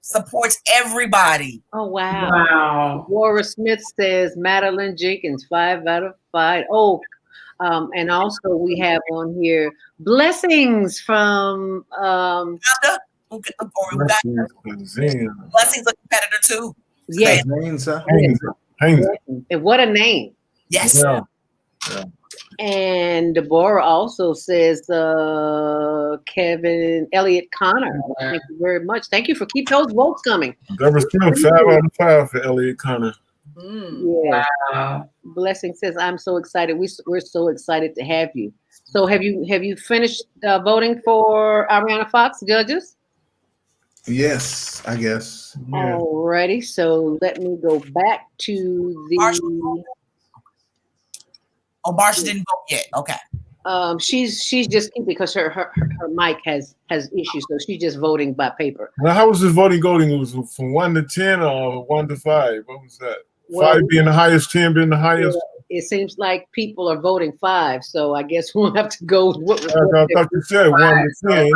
Supports everybody. Oh, wow. Wow. Laura Smith says Madeline Jenkins, 5 out of 5. Oh, and also we have on here blessings from Blessings a competitor too. Yes. And what a name. Yes. Yeah. And Deborah also says Kevin Elliott Connor. Thank you very much. Thank you for keeping those votes coming. Deborah Smith, 5 out of 5 for Elliott Connor. Yeah. Wow. Blessing says, I'm so excited. We're so excited to have you. So have you finished voting for Ariana Fox, judges? Yes, I guess. Yeah. Alrighty, so let me go back to the. Oh, Marsha didn't vote yet. Okay. She's just because her mic has issues, so she's just voting by paper. Now, how was this voting going? It was from 1 to 10 or 1 to 5? What was that? Well, 5 being the highest, 10 being the highest. It seems like people are voting 5, so I guess we'll have to go. I thought you said 1 to 10.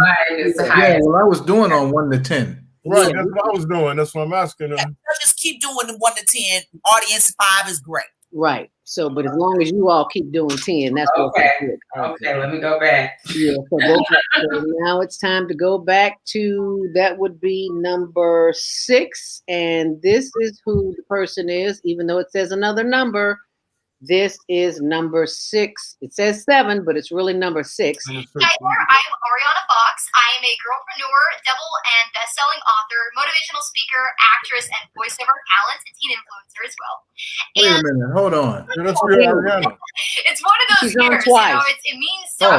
Yeah, well, I was doing on 1 to 10. Right, that's what I was doing. That's what I'm asking her. Just keep doing the 1 to 10. Audience 5 is great. Right. So, but as long as you all keep doing 10, that's Okay. good. Okay, let me go back. Yeah. So, so now it's time to go back to that would be number 6, and this is who the person is, even though it says another number. This is number 6. It says 7, but it's really number 6. Hi there, I'm Ariana Fox. I am a girlpreneur, double and best-selling author, motivational speaker, actress, and voiceover talent, and teen influencer as well. Wait a minute, hold on. It's one of those She's on years, twice. it means so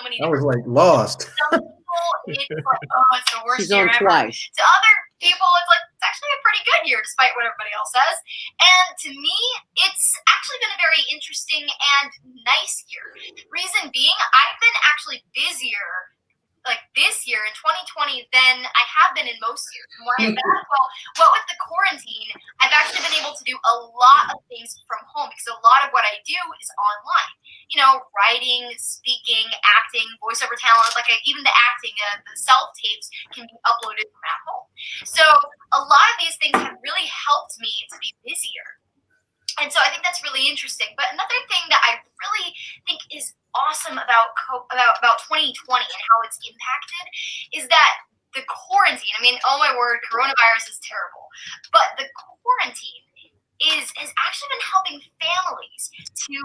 many I was different like lost. Some people, it's like, oh, it's the worst She's year on ever. twice. To other people, it's like, it's actually a pretty good year, despite what everybody else says. And to me, it's actually been a very interesting and nice year. Reason being, I've been actually busier like this year in 2020 than I have been in most years. And why is that? Well, with the quarantine, I've actually been able to do a lot of things from home because a lot of what I do is online. You know, writing, speaking, acting, voiceover talent, even the acting, the self-tapes can be uploaded from at home. So a lot of these things have really helped me to be busier. And so I think that's really interesting. But another thing that I really think is awesome about 2020 and how it's impacted is that the quarantine, I mean, oh my word, coronavirus is terrible. But the quarantine has actually been helping families to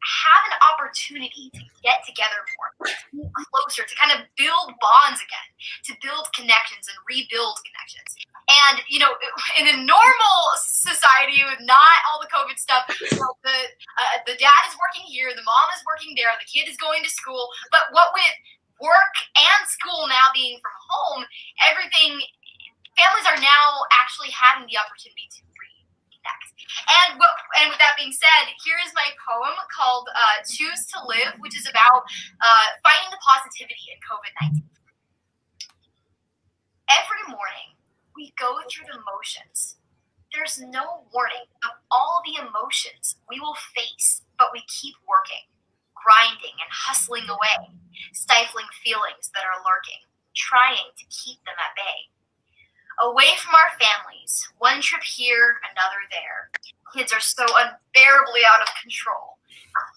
have an opportunity to get together more, to be closer, to kind of build bonds again, to build connections and rebuild connections. And, you know, in a normal society with not all the COVID stuff, you know, the dad is working here, the mom is working there, the kid is going to school. But what with work and school now being from home, families are now actually having the opportunity to reconnect. And with that being said, here is my poem called Choose to Live, which is about finding the positivity in COVID-19. Every morning, we go through the motions. There's no warning of all the emotions we will face, but we keep working, grinding and hustling away, stifling feelings that are lurking, trying to keep them at bay. Away from our families, one trip here, another there. Kids are so unbearably out of control,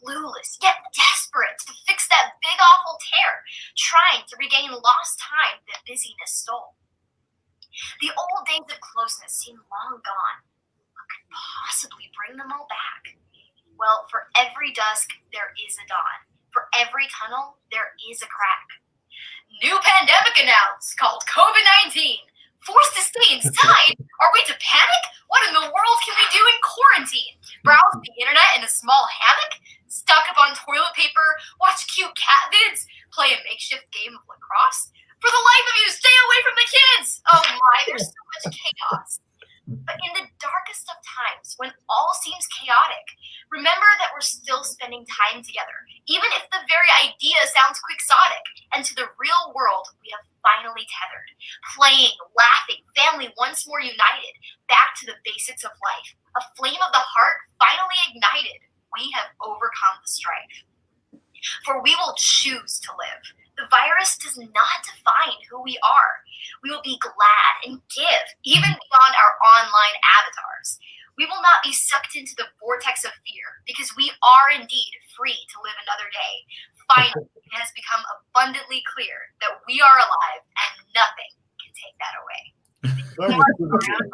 clueless yet desperate to fix that big awful tear, trying to regain lost time that busyness stole. The old days of closeness seem long gone. What could possibly bring them all back? Well, for every dusk, there is a dawn. For every tunnel, there is a crack. New pandemic announced called COVID-19. Forced to stay inside? Are we to panic? What in the world can we do in quarantine? Browse the internet in a small hammock? Stock up on toilet paper? Watch cute cat vids? Play a makeshift game of lacrosse? For the life of you, stay away from the kids! Oh my, there's so much chaos. But in the darkest of times, when all seems chaotic, remember that we're still spending time together, even if the very idea sounds quixotic. And to the real world, we have finally tethered. Playing, laughing, family once more united, back to the basics of life. A flame of the heart finally ignited. We have overcome the strife. For we will choose to live. The virus does not define who we are. We will be glad and give, even beyond our online avatars. We will not be sucked into the vortex of fear, because we are indeed free to live another day. Finally, it has become abundantly clear that we are alive and nothing can take that away.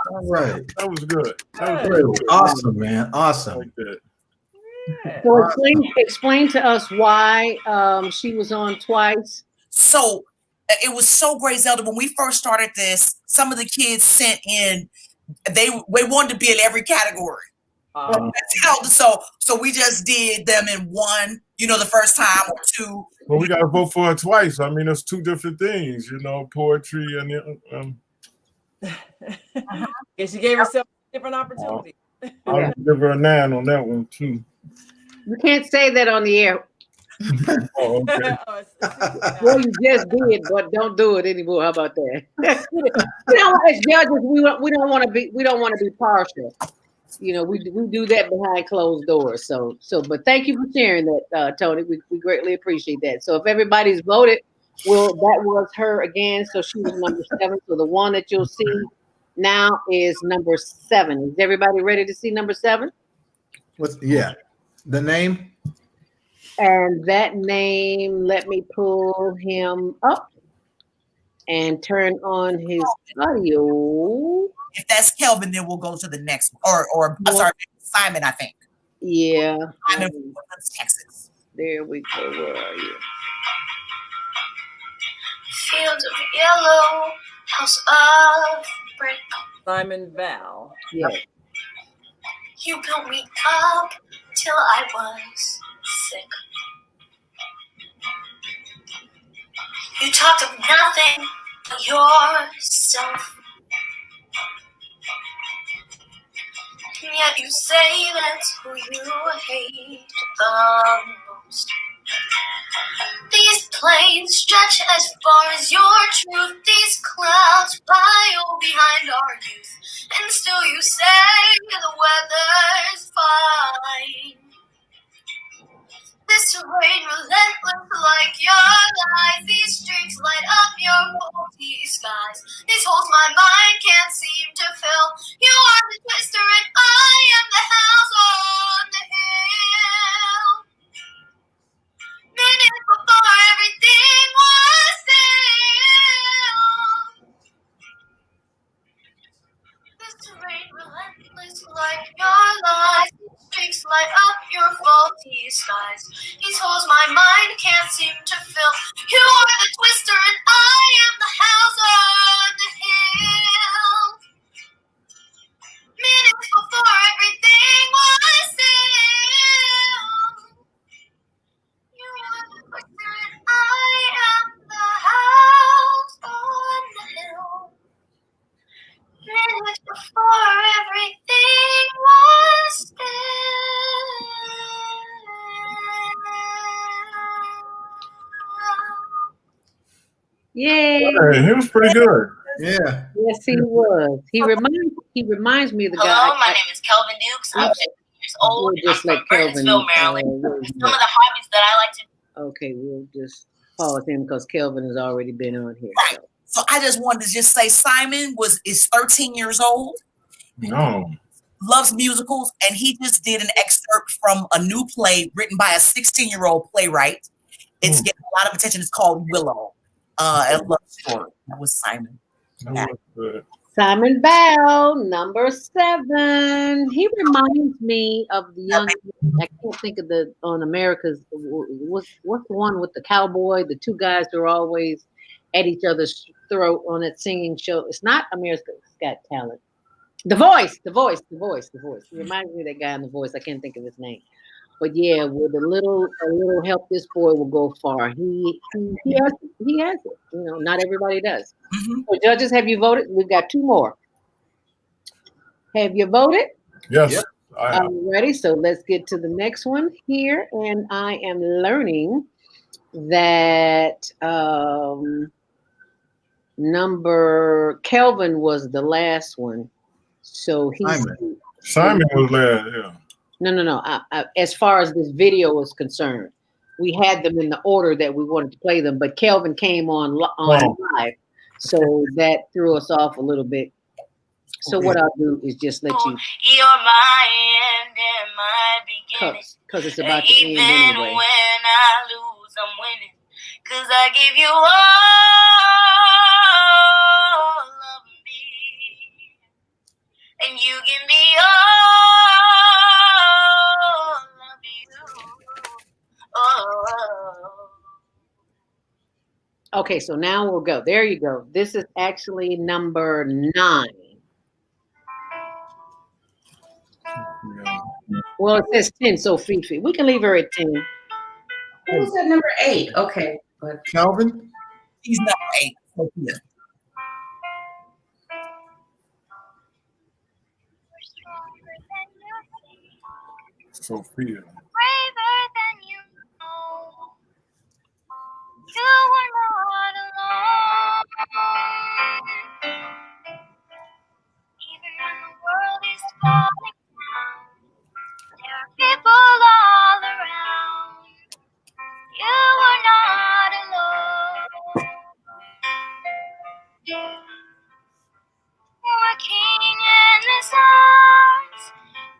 All right. That was good. Awesome, man. Awesome. So explain to us why she was on twice. So it was so great, Zelda. When we first started this, some of the kids sent in, they wanted to be in every category. So we just did them in one, the first time, or two. Well, we got to vote for her twice. I mean, it's two different things, poetry and Yeah, she gave herself a different opportunity. I'll give her a 9 on that one too. You can't say that on the air. Oh, okay. Well, you just did, but don't do it anymore. How about that? You know, as judges, we don't want to be partial. You know, we do that behind closed doors. But thank you for sharing that, Tony. We greatly appreciate that. So if everybody's voted, well, that was her again. So she was number 7. So the one that you'll see now is number 7. Is everybody ready to see number 7? The name? And that name, let me pull him up and turn on his audio. If that's Kelvin, then we'll go to the next one. Or sorry, Simon, I think. Yeah. Simon from Texas. There we go. Where are you? Fields of yellow, house of brick. Simon Val. Yes. You built me up till I was sick. You talked of nothing but yourself. And yet you say that's who you hate the most. These plains stretch as far as your truth. These clouds fly behind our youth. And still you say the weather's fine. This rain relentless like your lies. These streets light up your faulty skies. These holes my mind can't seem to fill. You are the twister and I am the house on the hill. Minutes before everything was still. This rain relentless like your lies. Streaks light up your faulty skies. These holes my mind can't seem to fill. You are the twister and I am the house on the hill. Minutes before everything was still. You are the twister and I am the house on the hill. Minutes before everything was still. Yay! Hey, he was pretty good. Yeah. Yes, he was. He reminds me of the guy. Hello, my name is Kelvin Dukes. I'm 16 years old. We'll just let Kelvin. Burtonsville, Maryland. Some of the hobbies that I like to. Okay, we'll just pause him because Kelvin has already been on here. Right. So I just wanted to just say Simon is 13 years old. No. Loves musicals, and he just did an excerpt from a new play written by a 16-year-old playwright. It's getting a lot of attention. It's called Willow. A love story. That was Simon. That was good. Simon Bell, number 7. He reminds me of the young. I can't think of on America's. What's the one with the cowboy? The two guys who are always at each other's throat on that singing show. It's not America's Got Talent. The Voice. He reminds me of that guy in The Voice. I can't think of his name. But yeah, with a little help, this boy will go far. He has it. You know, not everybody does. Mm-hmm. So judges, have you voted? We've got 2 more. Have you voted? Yes. Yep. I'm ready. So let's get to the next one here. And I am learning that number Kelvin was the last one. So Simon was last, yeah. No. As far as this video is concerned, we had them in the order that we wanted to play them, but Kelvin came on live, so that threw us off a little bit. So what I'll do is just let you. You're my end and my beginning. Because it's about to end anyway. Even when I lose, I'm winning. Because I give you all of me. And you give me all of you. Oh. Okay, so now we'll go. There you go. This is actually number 9. Well, it says 10, so Fifi. We can leave her at 10. Who's at number 8? Okay. But Calvin? He's number 8. Sophia. Sophia. Braver than you know. You were not alone. Even when the world is falling down, there are people all around. You were not alone. Working in the stars,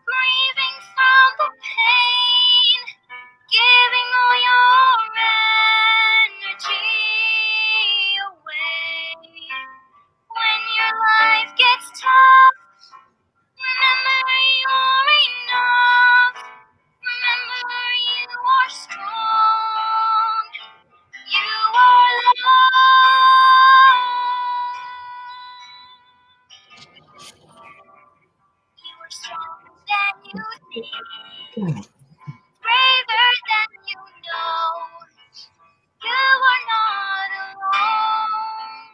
grieving from the pain, giving all your energy away. When your life gets tough, remember you're enough. Remember you are strong. You are loved. You are stronger than you think, braver than you know. You are not alone.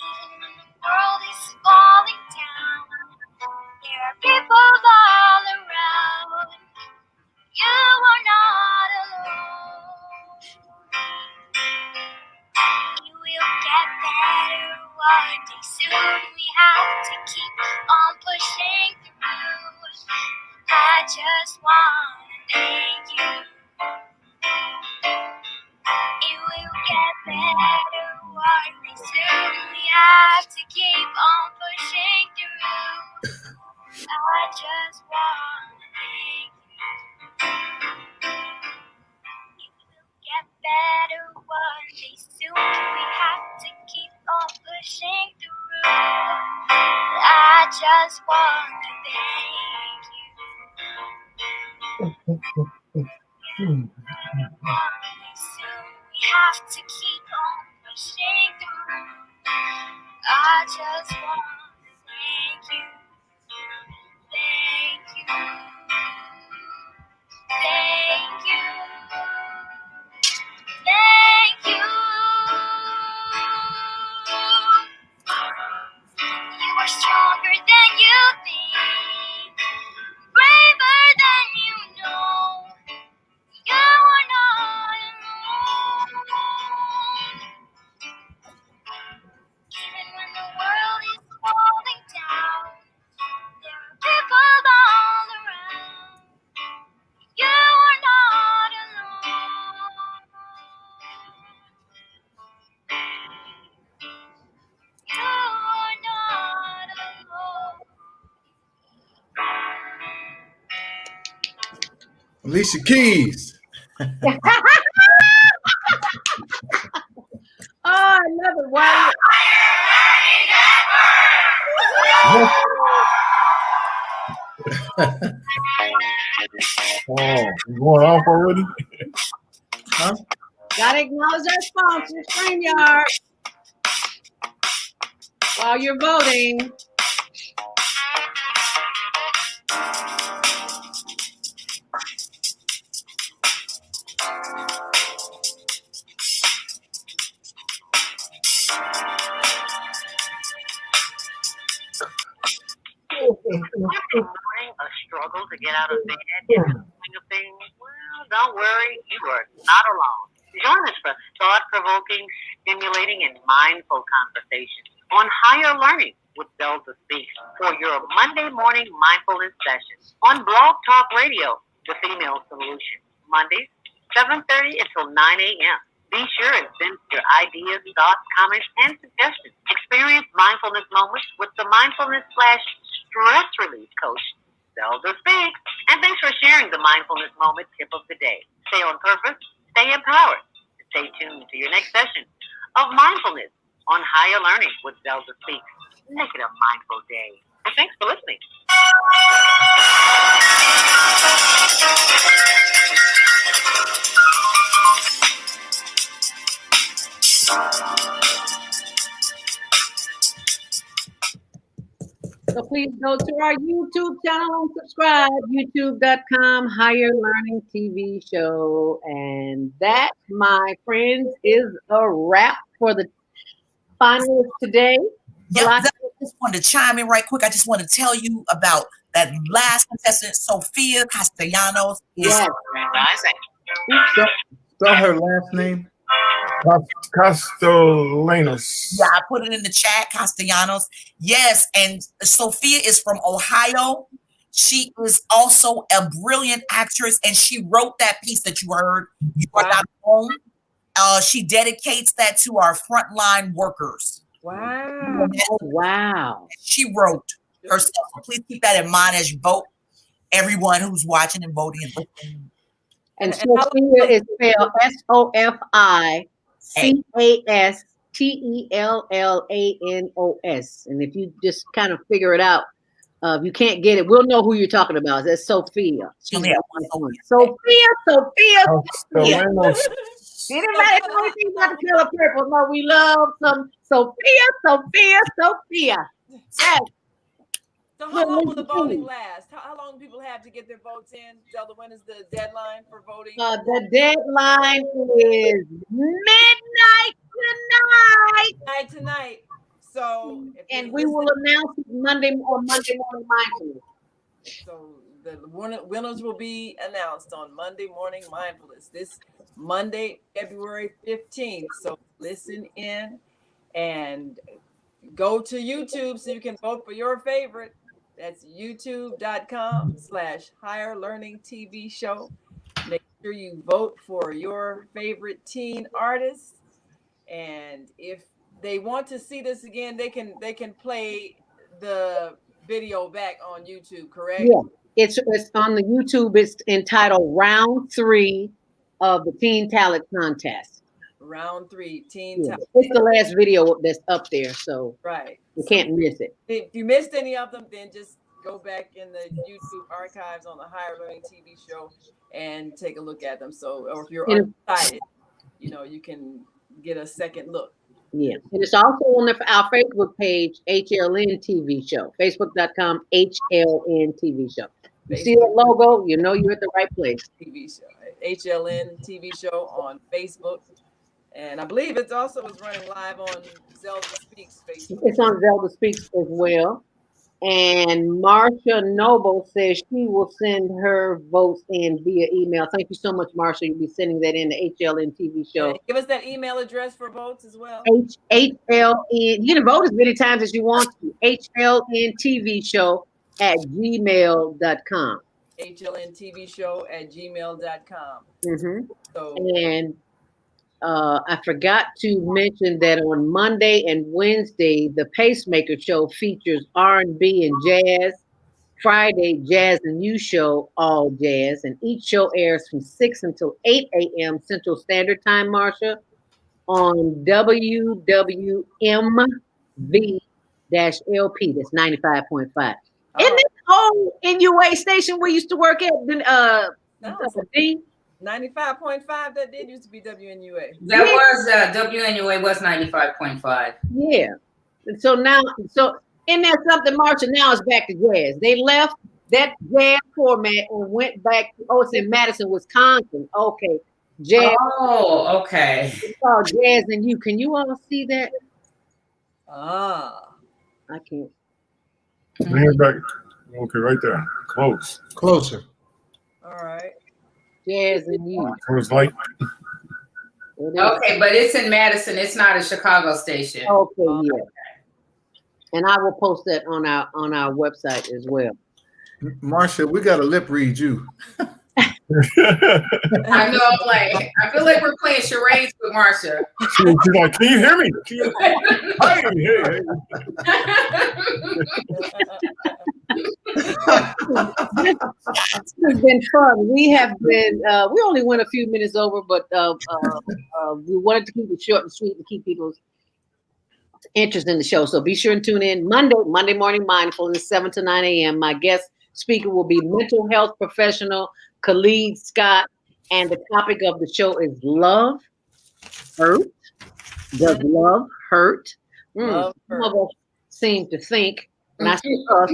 Even when the world is falling down, there are people all around. You are not alone. You will get better one day soon. We have to keep on pushing through. I just want to thank you. It will get better one day soon. We have to keep on pushing through. I just want to thank you. It will get better one day soon. We have to keep on pushing through. I just want to thank you. We have to keep on pushing through. I just want to thank you. Thank you. Thank you. Thank you. You are stronger than you think, braver than you know. You are not alone. Even when the world is falling down, there are people all around. You are not alone. You are not alone. Alicia Keys. Oh, I love it. Wow. Oh, you going off already? Huh? Gotta acknowledge our sponsor, StreamYard, while you're voting. A struggle to get out of bed and swing of things? Well, don't worry, you are not alone. Join us for thought-provoking, stimulating, and mindful conversations on higher learning with Zelda Speaks for your Monday morning mindfulness session on Blog Talk Radio, The Female Solution, Mondays, 7:30 until 9 a.m. Be sure and send your ideas, thoughts, comments, and suggestions. Experience mindfulness moments with the mindfulness/stress relief coach, Zelda Speaks. And thanks for sharing the mindfulness moment tip of the day. Stay on purpose, stay empowered. Stay tuned to your next session of mindfulness on higher learning with Zelda Speaks. Make it a mindful day. And thanks for listening. So please go to our YouTube channel and subscribe, youtube.com, Higher Learning TV show. And that, my friends, is a wrap for the finalists today. Yep, I just wanted to chime in right quick. I just want to tell you about that last contestant, Sophia Castellanos. Yes. Spell her last name. Castellanos. Yeah, I put it in the chat, Castellanos. Yes, and Sophia is from Ohio. She is also a brilliant actress, and she wrote that piece that you heard. You are not alone. She dedicates that to our frontline workers. Wow. Wow. She wrote herself. So please keep that in mind as you vote. Everyone who's watching and voting and listening. And Sophia is spelled Sofiastellanos. And if you just kind of figure it out, if you can't get it, we'll know who you're talking about. That's Sophia. Sophia. Anybody know anything about the color purple? No, we love some Sophia. Yes. So how long will the voting last? How long do people have to get their votes in? Zelda, when is the deadline for voting? The deadline is midnight tonight. So, and we will announce it Monday morning mindfulness. So the winners will be announced on Monday Morning Mindfulness this Monday, February 15th. So listen in and go to YouTube so you can vote for your favorite. That's youtube.com/Higher Learning TV Show. Make sure you vote for your favorite teen artist. And if they want to see this again, they can play the video back on YouTube, correct? Yeah, it's on the YouTube. It's entitled Round 3 of the Teen Talent Contest. Round 3, Teen Talent. It's the last video that's up there, so right, you can't miss it. If you missed any of them, then just go back in the YouTube archives on the Higher Learning TV Show and take a look at them. So, or if you're undecided, you can get a second look. Yeah, and it's also on our Facebook page, HLN TV Show, facebook.com HLN TV Show. You see that logo, you know you're at the right place. TV show, HLN TV Show on Facebook. And I believe it also is running live on Zelda Speaks Facebook. It's on Zelda Speaks as well. And Marsha Noble says she will send her votes in via email. Thank you so much, Marsha. You'll be sending that in the HLN TV Show. Give us that email address for votes as well. HLN. You can vote as many times as you want to. HLN TV Show at gmail.com. HLN TV Show at gmail.com. Mm-hmm. So, and I forgot to mention that on Monday and Wednesday, the Pacemaker Show features R&B and jazz. Friday, Jazz and You Show, all jazz. And each show airs from 6 until 8 a.m. Central Standard Time, Marsha, on WWMV-LP. That's 95.5. Isn't this old NUA station we used to work at? 95.5, that did used to be WNUA. That was WNUA was 95.5. Yeah. And so now, isn't that something, Marsha? Now it's back to jazz. They left that jazz format and went back to, it's in Madison, Wisconsin. Okay. Jazz. Oh, okay. It's called Jazz and You. Can you all see that? I can't. Bring it back. Okay, right there. Closer. All right. Jazz and You. It was like. Okay, but it's in Madison. It's not a Chicago station. Okay, yeah. And I will post that on our website as well. Marsha, we got to lip read you. I know, I feel like we're playing charades with Marsha. She's like, can you hear me? This has been fun. We only went a few minutes over, but we wanted to keep it short and sweet to keep people's interest in the show. So be sure and tune in Monday Morning Mindfulness, 7 to 9 a.m. My guest speaker will be mental health professional Khalid Scott, and the topic of the show is love hurt. Does love hurt? Some of us seem to think, and I see us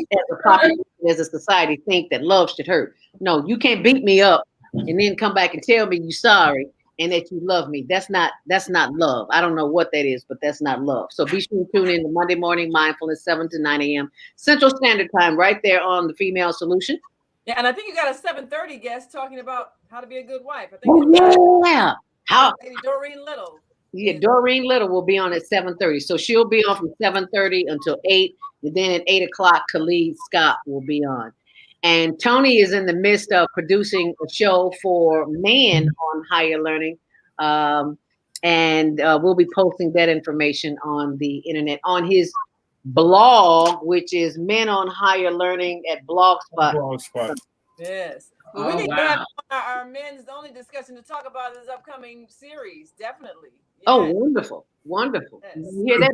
as a society think that love should hurt. No, you can't beat me up and then come back and tell me you're sorry and that you love me. That's not love. I don't know what that is, but that's not love. So be sure to tune in to Monday Morning Mindfulness, 7 to 9 a.m. Central Standard Time, right there on the Female Solution. Yeah, and I think you got a 7:30 guest talking about how to be a good wife. I think Oh, yeah. How? Lady Doreen Little. Yeah, Doreen Little will be on at 7:30. So she'll be on from 7:30 until 8. And then at 8 o'clock, Khalid Scott will be on. And Tony is in the midst of producing a show for men on Higher Learning. And we'll be posting that information on the internet on his blog, which is Men on Higher Learning at Blogspot. Yes. Well, we need to have our men's only discussion to talk about this upcoming series. Definitely. Yeah. Oh, wonderful. Wonderful. Yes. You hear that?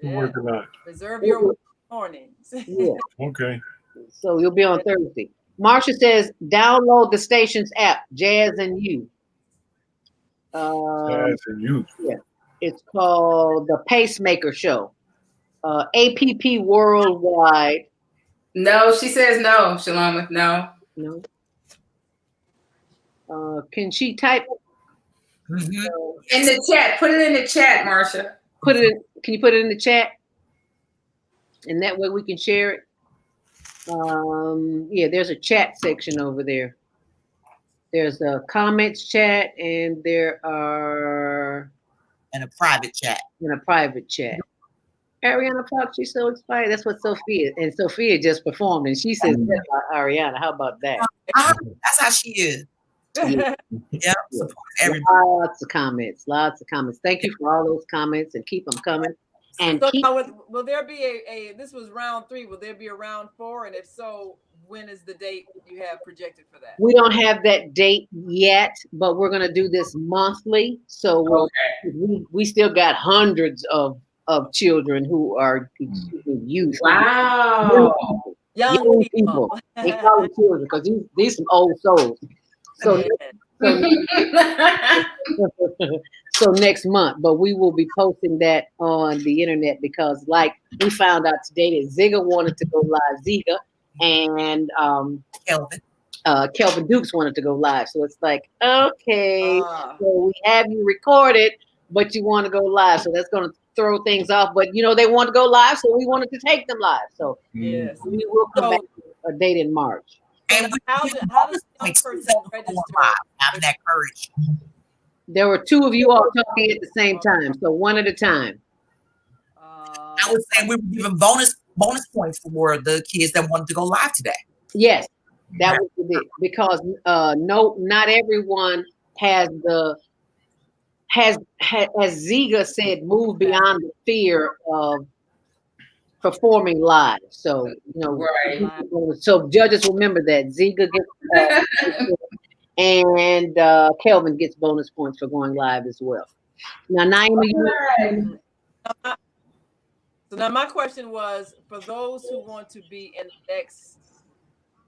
We're working on it. Reserve your mornings. Yeah. Okay. So you'll be on Thursday. Marsha says, download the station's app, Jazz and You. Jazz and You. Yeah. It's called The Pacemaker Show. APP Worldwide. No, she says no, Shalom, no. No. Can she type? In the chat. Put it in the chat, Marsha. Put it in, can you put it in the chat? And that way we can share it. Yeah, there's a chat section over there. There's a comments chat and there are and a private chat. In a private chat. Ariana Fox, she's so excited. That's what Sophia, and Sophia just performed, and she says, Ariana, how about that? That's how she is. Yeah. Yeah. Lots of comments. Thank you for all those comments and keep them coming. And so keep, will there be a this was round 3, will there be a round 4? And if so, when is the date you have projected for that? we don't have that date yet, but we're going to do this monthly. So we still got hundreds of children who are youth. Wow. Young people. They call them children because these some old souls. So, so next month, but we will be posting that on the internet because like we found out today that Ziga wanted to go live, Ziga and Kelvin Dukes wanted to go live. So it's like, okay, so we have you recorded, but you want to go live. So that's going to throw things off, but you know, they want to go live. So we wanted to take them live. So yes, we will come back to a date in March. And how does one person register? Having that courage. There were 2 of you all talking at the same time. So one at a time. I would say we were giving bonus points for the kids that wanted to go live today. Yes, that was it. Because not everyone has as Ziga said, move beyond the fear of performing live. So, you know, so judges remember that Ziga gets and Kelvin gets bonus points for going live as well. Now, Naima, so now my question was, for those who want to be in the next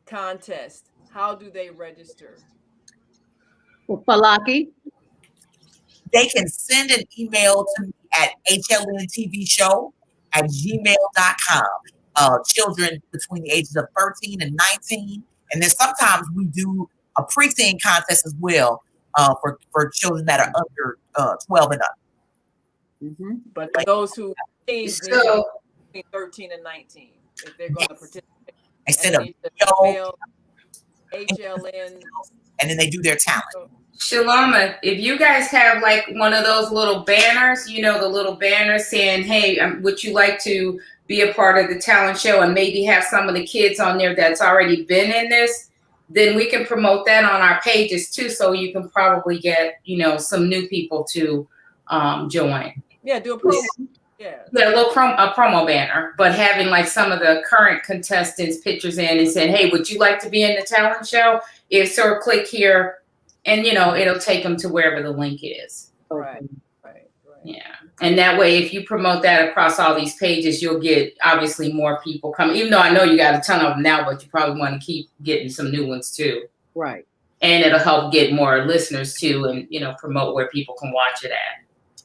contest, how do they register? Falaki? They can send an email to me at hlntvshow@gmail.com. Children between the ages of 13 and 19. And then sometimes we do a preteen contest as well for children that are under 12 and up. Mm-hmm. But for those who between 13 and 19, if they're going to participate, instead of HLN, and then they do their talent. Shaloma, if you guys have like one of those little banners, you know, the little banners saying, hey, would you like to be a part of the talent show and maybe have some of the kids on there that's already been in this, then we can promote that on our pages too. So you can probably get, you know, some new people to join. Yeah, do a promo. Yeah, a little promo banner, but having like some of the current contestants' pictures in and saying, hey, would you like to be in the talent show? If so, click here. And, you know, it'll take them to wherever the link is. Right. Yeah. And that way, if you promote that across all these pages, you'll get obviously more people coming, even though I know you got a ton of them now, but you probably want to keep getting some new ones too. Right. And it'll help get more listeners too and, you know, promote where people can watch it at.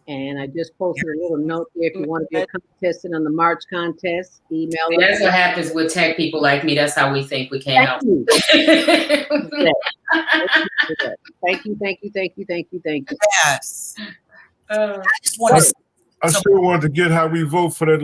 And I just posted a little note there. If you want to be a contestant on the March contest, email us. That's what happens with tech people like me. That's how we think we can't help. Thank you. Yes. I still wanted to get how we vote for that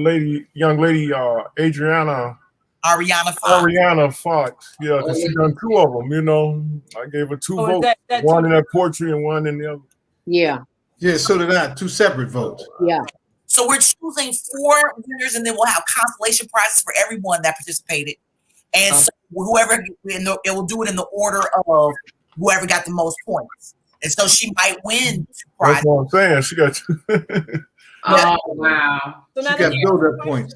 young lady, Adriana Ariana Fox. Ariana Fox. Yeah, because she done 2 of them. You know, I gave her 2 votes. One in that poetry and one in the other. Yeah. Yeah, so did I. 2 separate votes. Yeah. So we're choosing 4 winners, and then we'll have consolation prizes for everyone that participated. And so whoever, it will do it in the order of whoever got the most points. And so she might win 2 prizes. That's what I'm saying. She got 2. Oh, wow. So She now got the build-up points.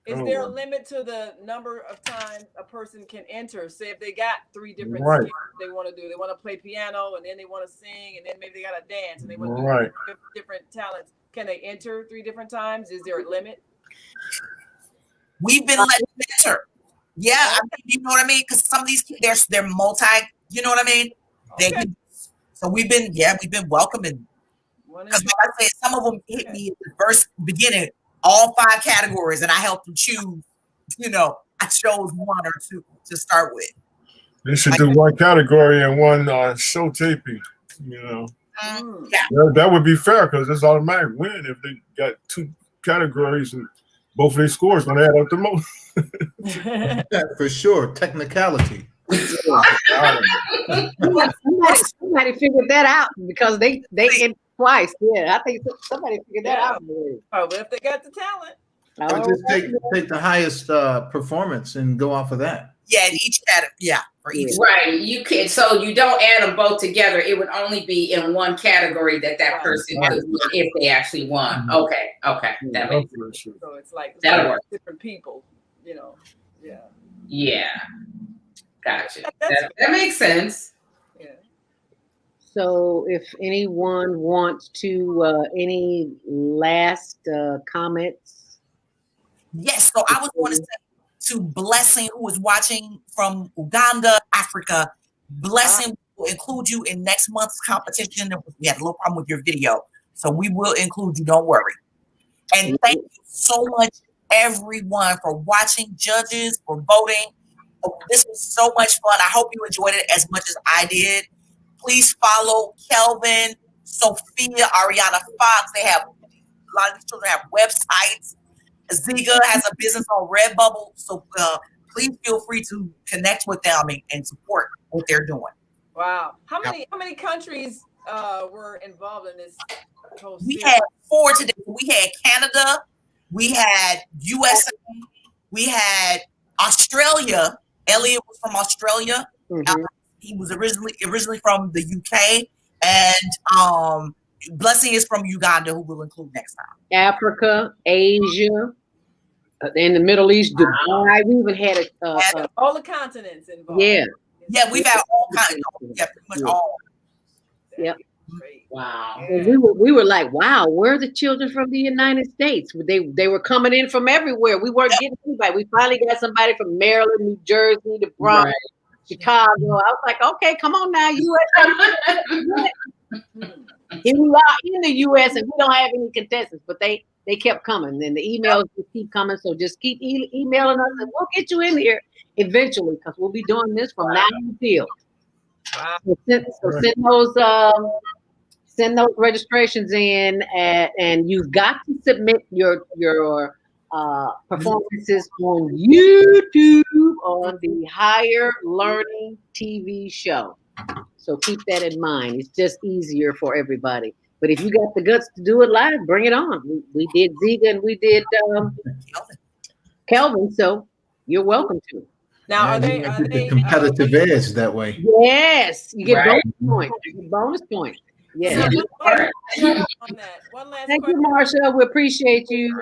Is there a limit to the number of times a person can enter? Say if they got 3 different Right. skills they want to do. They want to play piano, and then they want to sing, and then maybe they got to dance, and they want to Right. do different talents. Can they enter 3 different times? Is there a limit? We've been letting them enter. Yeah, I mean, you know what I mean? Because some of these they're multi, you know what I mean? Okay. So we've been welcoming. Because like I said, some of them hit me at the first beginning, all 5 categories, and I helped them choose. You know, I chose 1 or 2 to start with. They should do 1 category and 1 show taping. You know, that would be fair because it's automatic win if they got 2 categories and both of their scores going to add up the most. Yeah, for sure. Technicality. Somebody figured that out because they it twice. Yeah, I think somebody figured that out. Oh, but if they got the talent. Or just take the highest performance and go off of that. Yeah, each category. Yeah, for each. Right. You can. So you don't add them both together. It would only be in 1 category that person could win if they actually won. Okay. Okay. That makes sense. So it's like That'll work. different people. You know. Yeah. Yeah. Gotcha. That makes sense. So if anyone wants to, any last comments? Yes. So I was going to say to Blessing, who is watching from Uganda, Africa. Blessing will include you in next month's competition. We had a little problem with your video, so we will include you. Don't worry. And thank you so much, everyone, for watching, judges, for voting. This was so much fun. I hope you enjoyed it as much as I did. Please follow Kelvin, Sophia, Ariana Fox. They have a lot of these children have websites. Ziga has a business on Redbubble, so please feel free to connect with them and support what they're doing. Wow. How many countries were involved in this whole series? We had 4 today. We had Canada, we had USA, we had Australia. Elliot was from Australia. He was originally from the UK, and Blessing is from Uganda, who we'll include next time. Africa, Asia, in the Middle East, Dubai. We even had all the continents involved. Yeah. Yeah, we've had all kinds. Yeah, pretty much all. Yep. Wow. And we were like, wow, where are the children from the United States? They were coming in from everywhere. We weren't getting anybody. We finally got somebody from Maryland, New Jersey, the Bronx, Chicago. I was like, okay, come on now, US. Here we are in the US, and we don't have any contestants, but they kept coming, and the emails just keep coming. So just keep emailing us, and we'll get you in here eventually, because we'll be doing this from now until. So send those registrations in, and you've got to submit your performances on YouTube on the Higher Learning TV show. So keep that in mind. It's just easier for everybody. But if you got the guts to do it live, bring it on. We did Ziga and we did Kelvin, so you're welcome to. Now, are they the competitive edge that way? Yes, you get bonus points. You get bonus points. Yes. Thank you, Marsha. We appreciate you.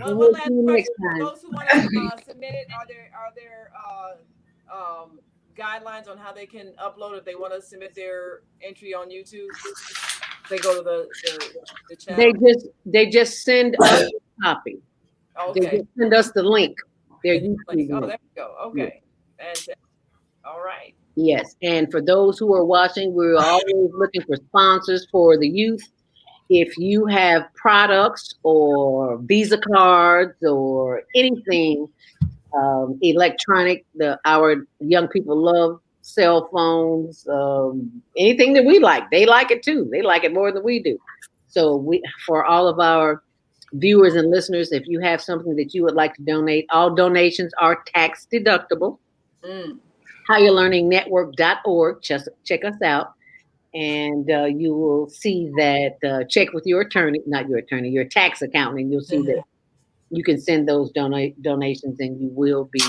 We'll see you next time. Those who want to submit it, are there guidelines on how they can upload if they want to submit their entry on YouTube? They go to the channel. They just send us a copy. Okay. They just send us the link. Their YouTube link. Oh, there we go. Okay. Fantastic. All right. Yes, and for those who are watching, we're always looking for sponsors for the youth. If you have products or Visa cards or anything electronic, our young people love cell phones, anything that we like, they like it too. They like it more than we do. So for all of our viewers and listeners, if you have something that you would like to donate, all donations are tax deductible. HigherLearningNetwork.org. Check us out. And you will see that check with your attorney, not your attorney, your tax accountant, and you'll see that you can send those donations, and you will be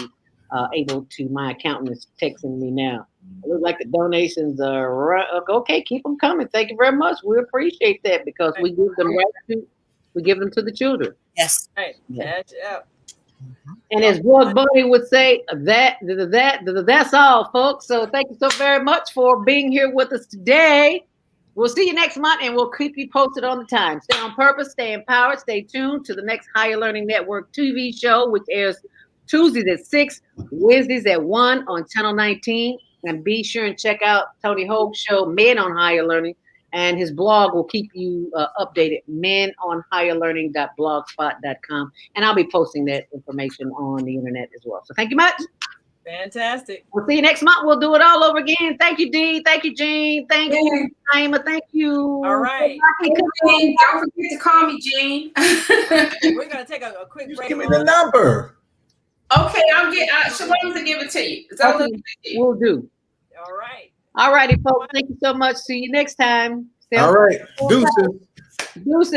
able to. My accountant is texting me now. It looks like the donations are okay. Keep them coming. Thank you very much. We appreciate that because we give them we give them to the children. Yes. Right. Catch up. And as George Bunny would say, that's all, folks. So thank you so very much for being here with us today. We'll see you next month, and we'll keep you posted on the time. Stay on purpose, stay empowered, stay tuned to the next Higher Learning Network TV show, which airs Tuesdays at 6, Wednesdays at 1 on Channel 19. And be sure and check out Tony Hoag's show, Men on Higher Learning, and his blog will keep you updated, menonhigherlearning.blogspot.com. And I'll be posting that information on the internet as well. So thank you much. Fantastic. We'll see you next month. We'll do it all over again. Thank you, Dee. Thank you, Jean. Thank you, Naima. Thank you. All right. Don't forget to call me, Jean. We're going to take a quick break. Give me the number. Okay, I'll get Shalom to give it to you. Okay, we'll do. All right. All righty, folks. Thank you so much. See you next time. All right. Deuces. Deuces.